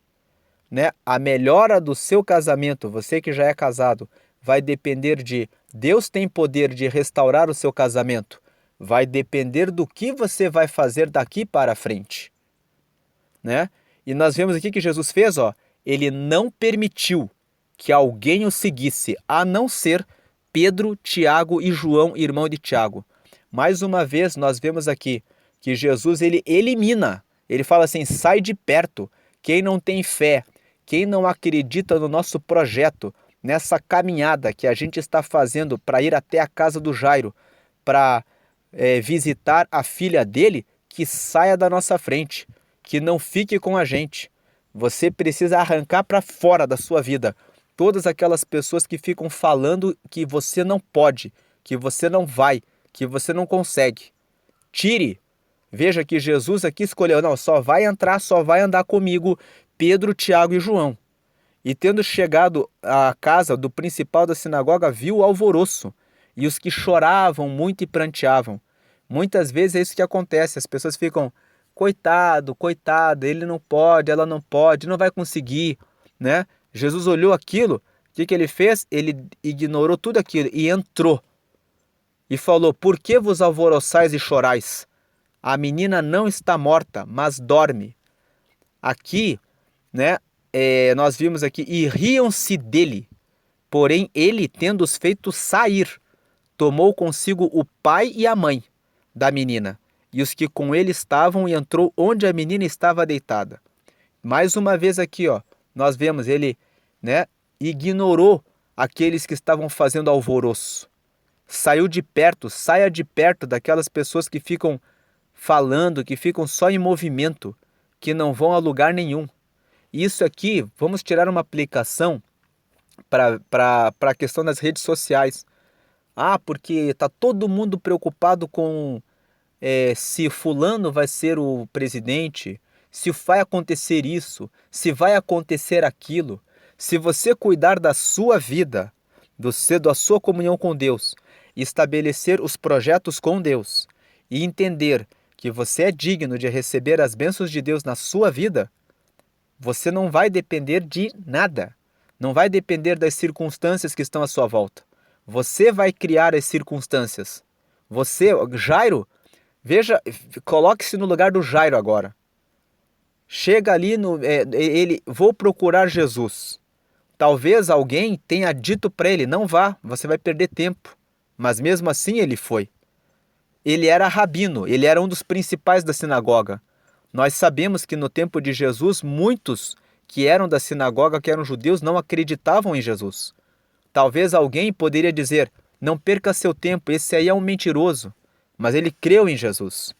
né? A melhora do seu casamento, você que já é casado, vai depender de Deus tem poder de restaurar o seu casamento. Vai depender do que você vai fazer daqui para frente, né? E nós vemos aqui que Jesus fez, ó, ele não permitiu que alguém o seguisse, a não ser Pedro, Tiago e João, irmão de Tiago. Mais uma vez nós vemos aqui que Jesus ele elimina, ele fala assim: sai de perto, quem não tem fé, quem não acredita no nosso projeto, nessa caminhada que a gente está fazendo para ir até a casa do Jairo, para visitar a filha dele, que saia da nossa frente, que não fique com a gente. Você precisa arrancar para fora da sua vida todas aquelas pessoas que ficam falando que você não pode, que você não vai, que você não consegue. Tire. Veja que Jesus aqui escolheu, não, só vai entrar, só vai andar comigo Pedro, Tiago e João. E tendo chegado à casa do principal da sinagoga, viu o alvoroço e os que choravam muito e pranteavam. Muitas vezes é isso que acontece, as pessoas ficam, coitado, coitada, ele não pode, ela não pode, não vai conseguir, né? Jesus olhou aquilo, o que ele fez? Ele ignorou tudo aquilo e entrou. E falou: por que vos alvoroçais e chorais? A menina não está morta, mas dorme. Aqui, né, nós vimos aqui, e riam-se dele. Porém, ele, tendo-os feito sair, tomou consigo o pai e a mãe da menina, e os que com ele estavam, e entrou onde a menina estava deitada. Mais uma vez aqui, ó, nós vemos ele, né, ignorou aqueles que estavam fazendo alvoroço. Saiu de perto, saia de perto daquelas pessoas que ficam falando, que ficam só em movimento, que não vão a lugar nenhum. Isso aqui, vamos tirar uma aplicação para a questão das redes sociais. Ah, porque está todo mundo preocupado com se fulano vai ser o presidente, se vai acontecer isso, se vai acontecer aquilo. Se você cuidar da sua vida, da sua comunhão com Deus, estabelecer os projetos com Deus e entender que você é digno de receber as bênçãos de Deus na sua vida, você não vai depender de nada. Não vai depender das circunstâncias que estão à sua volta. Você vai criar as circunstâncias. Jairo Veja, coloque-se no lugar do Jairo agora. Chega ali, vou procurar Jesus. Talvez alguém tenha dito para ele, não vá, você vai perder tempo. Mas mesmo assim ele foi. Ele era rabino, ele era um dos principais da sinagoga. Nós sabemos que no tempo de Jesus, muitos que eram da sinagoga, que eram judeus, não acreditavam em Jesus. Talvez alguém poderia dizer, não perca seu tempo, esse aí é um mentiroso. Mas ele creu em Jesus.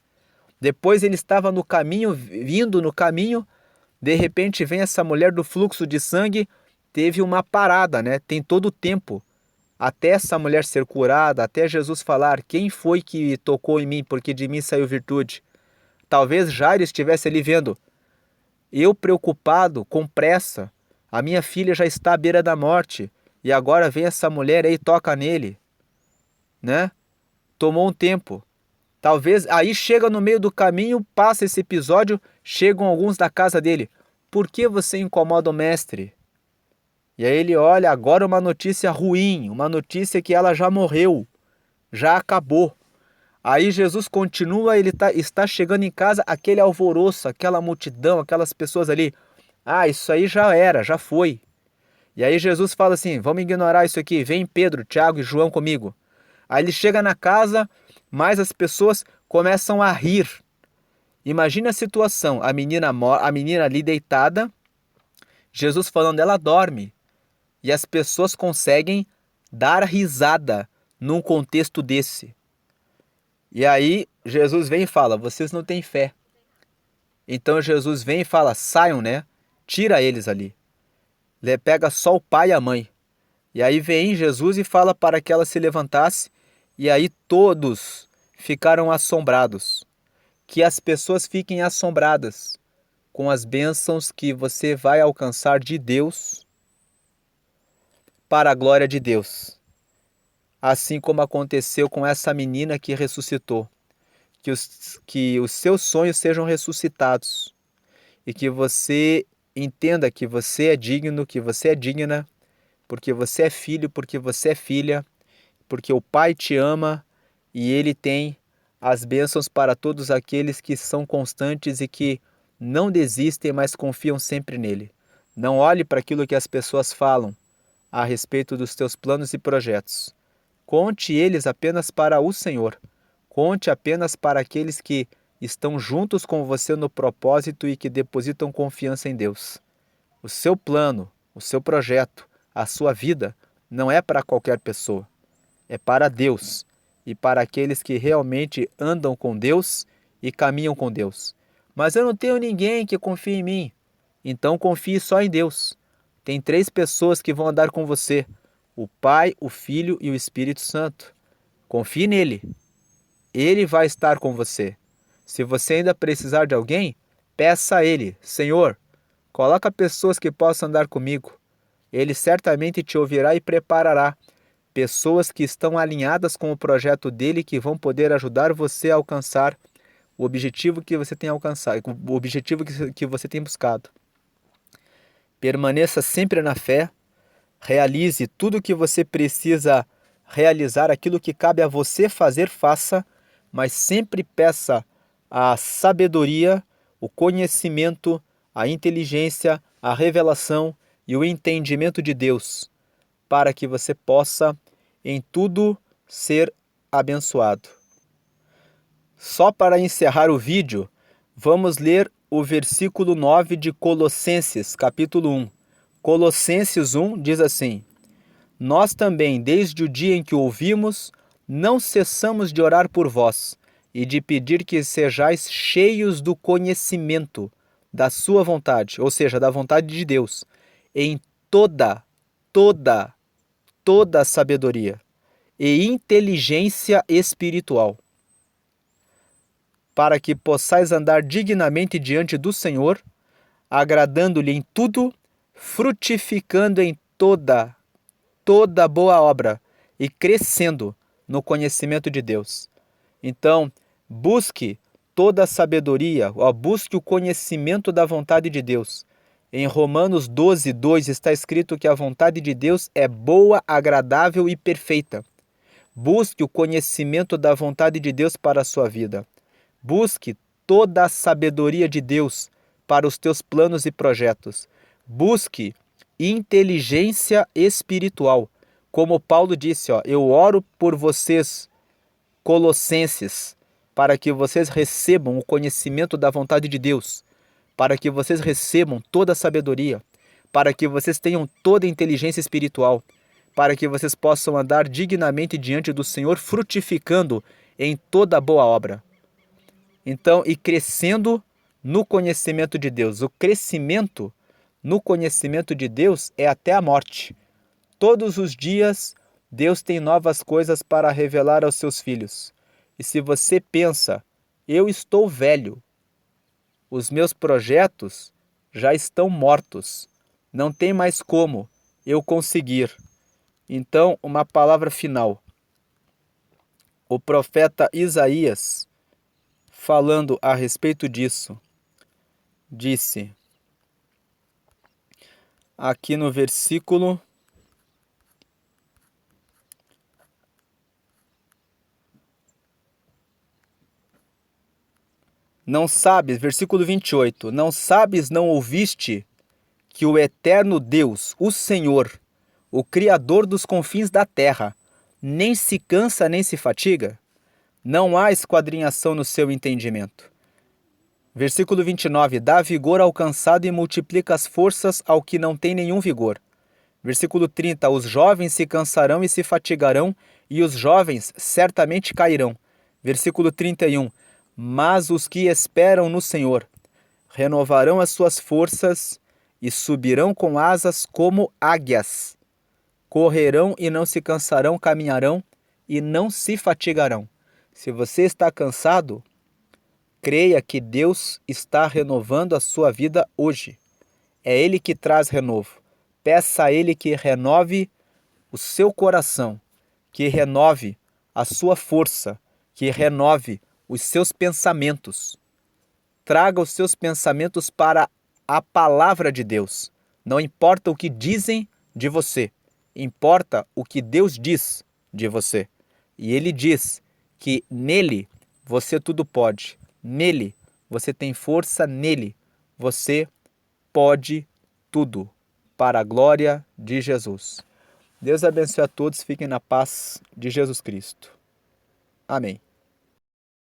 Depois ele estava no caminho, vindo no caminho, de repente vem essa mulher do fluxo de sangue, teve uma parada, né? Tem todo o tempo. Até essa mulher ser curada, até Jesus falar, quem foi que tocou em mim, porque de mim saiu virtude. Talvez Jairo estivesse ali vendo, eu preocupado, com pressa, a minha filha já está à beira da morte, e agora vem essa mulher aí e toca nele, né? Tomou um tempo. Talvez aí chega no meio do caminho, passa esse episódio, chegam alguns da casa dele. Por que você incomoda o mestre? E aí ele olha, agora uma notícia ruim, uma notícia que ela já morreu, já acabou. Aí Jesus continua, ele está chegando em casa, aquele alvoroço, aquela multidão, aquelas pessoas ali. Ah, isso aí já era, já foi. E aí Jesus fala assim, vamos ignorar isso aqui, vem Pedro, Tiago e João comigo. Aí ele chega na casa, mas as pessoas começam a rir. Imagina a situação, a menina ali deitada, Jesus falando, ela dorme. E as pessoas conseguem dar risada num contexto desse. E aí Jesus vem e fala, vocês não têm fé. Então Jesus vem e fala, saiam, né? Tira eles ali. Pega só o pai e a mãe. E aí vem Jesus e fala para que ela se levantasse. E aí todos ficaram assombrados. Que as pessoas fiquem assombradas com as bênçãos que você vai alcançar de Deus para a glória de Deus. Assim como aconteceu com essa menina que ressuscitou. Que os seus sonhos sejam ressuscitados. E que você entenda que você é digno, que você é digna, porque você é filho, porque você é filha, porque o Pai te ama e Ele tem as bênçãos para todos aqueles que são constantes e que não desistem, mas confiam sempre nele. Não olhe para aquilo que as pessoas falam a respeito dos teus planos e projetos. Conte eles apenas para o Senhor. Conte apenas para aqueles que estão juntos com você no propósito e que depositam confiança em Deus. O seu plano, o seu projeto, a sua vida não é para qualquer pessoa. É para Deus e para aqueles que realmente andam com Deus e caminham com Deus. Mas eu não tenho ninguém que confie em mim. Então confie só em Deus. Tem 3 pessoas que vão andar com você: o Pai, o Filho e o Espírito Santo. Confie nele. Ele vai estar com você. Se você ainda precisar de alguém, peça a ele: Senhor, coloca pessoas que possam andar comigo. Ele certamente te ouvirá e preparará pessoas que estão alinhadas com o projeto dele, que vão poder ajudar você a alcançar o objetivo que você tem alcançado, o objetivo que você tem buscado. Permaneça sempre na fé, realize tudo o que você precisa realizar, aquilo que cabe a você fazer, faça, mas sempre peça a sabedoria, o conhecimento, a inteligência, a revelação e o entendimento de Deus, para que você possa em tudo ser abençoado. Só para encerrar o vídeo, vamos ler o versículo 9 de Colossenses, capítulo 1. Colossenses 1 diz assim: Nós também, desde o dia em que o ouvimos, não cessamos de orar por vós e de pedir que sejais cheios do conhecimento da sua vontade, ou seja, da vontade de Deus, em toda a sabedoria e inteligência espiritual, para que possais andar dignamente diante do Senhor, agradando-lhe em tudo, frutificando em toda boa obra e crescendo no conhecimento de Deus. Então, busque toda a sabedoria, busque o conhecimento da vontade de Deus. Em Romanos 12, 2 está escrito que a vontade de Deus é boa, agradável e perfeita. Busque o conhecimento da vontade de Deus para a sua vida. Busque toda a sabedoria de Deus para os teus planos e projetos. Busque inteligência espiritual. Como Paulo disse, eu oro por vocês, Colossenses, para que vocês recebam o conhecimento da vontade de Deus, para que vocês recebam toda a sabedoria, para que vocês tenham toda a inteligência espiritual, para que vocês possam andar dignamente diante do Senhor, frutificando em toda boa obra. Então, e crescendo no conhecimento de Deus. O crescimento no conhecimento de Deus é até a morte. Todos os dias, Deus tem novas coisas para revelar aos seus filhos. E se você pensa, eu estou velho, os meus projetos já estão mortos, não tem mais como eu conseguir. Então, uma palavra final. O profeta Isaías, falando a respeito disso, disse, aqui no versículo não sabes, versículo 28, não sabes, não ouviste que o eterno Deus, o Senhor, o Criador dos confins da terra, nem se cansa nem se fatiga? Não há esquadrinhação no seu entendimento. Versículo 29, dá vigor ao cansado e multiplica as forças ao que não tem nenhum vigor. Versículo 30, os jovens se cansarão e se fatigarão, e os jovens certamente cairão. Versículo 31, mas os que esperam no Senhor renovarão as suas forças e subirão com asas como águias. Correrão e não se cansarão, caminharão e não se fatigarão. Se você está cansado, creia que Deus está renovando a sua vida hoje. É Ele que traz renovo. Peça a Ele que renove o seu coração, que renove a sua força, que renove os seus pensamentos. Traga os seus pensamentos para a palavra de Deus. Não importa o que dizem de você, importa o que Deus diz de você. E Ele diz que nele você tudo pode. Nele você tem força, nele você pode tudo. Para a glória de Jesus. Deus abençoe a todos, fiquem na paz de Jesus Cristo. Amém.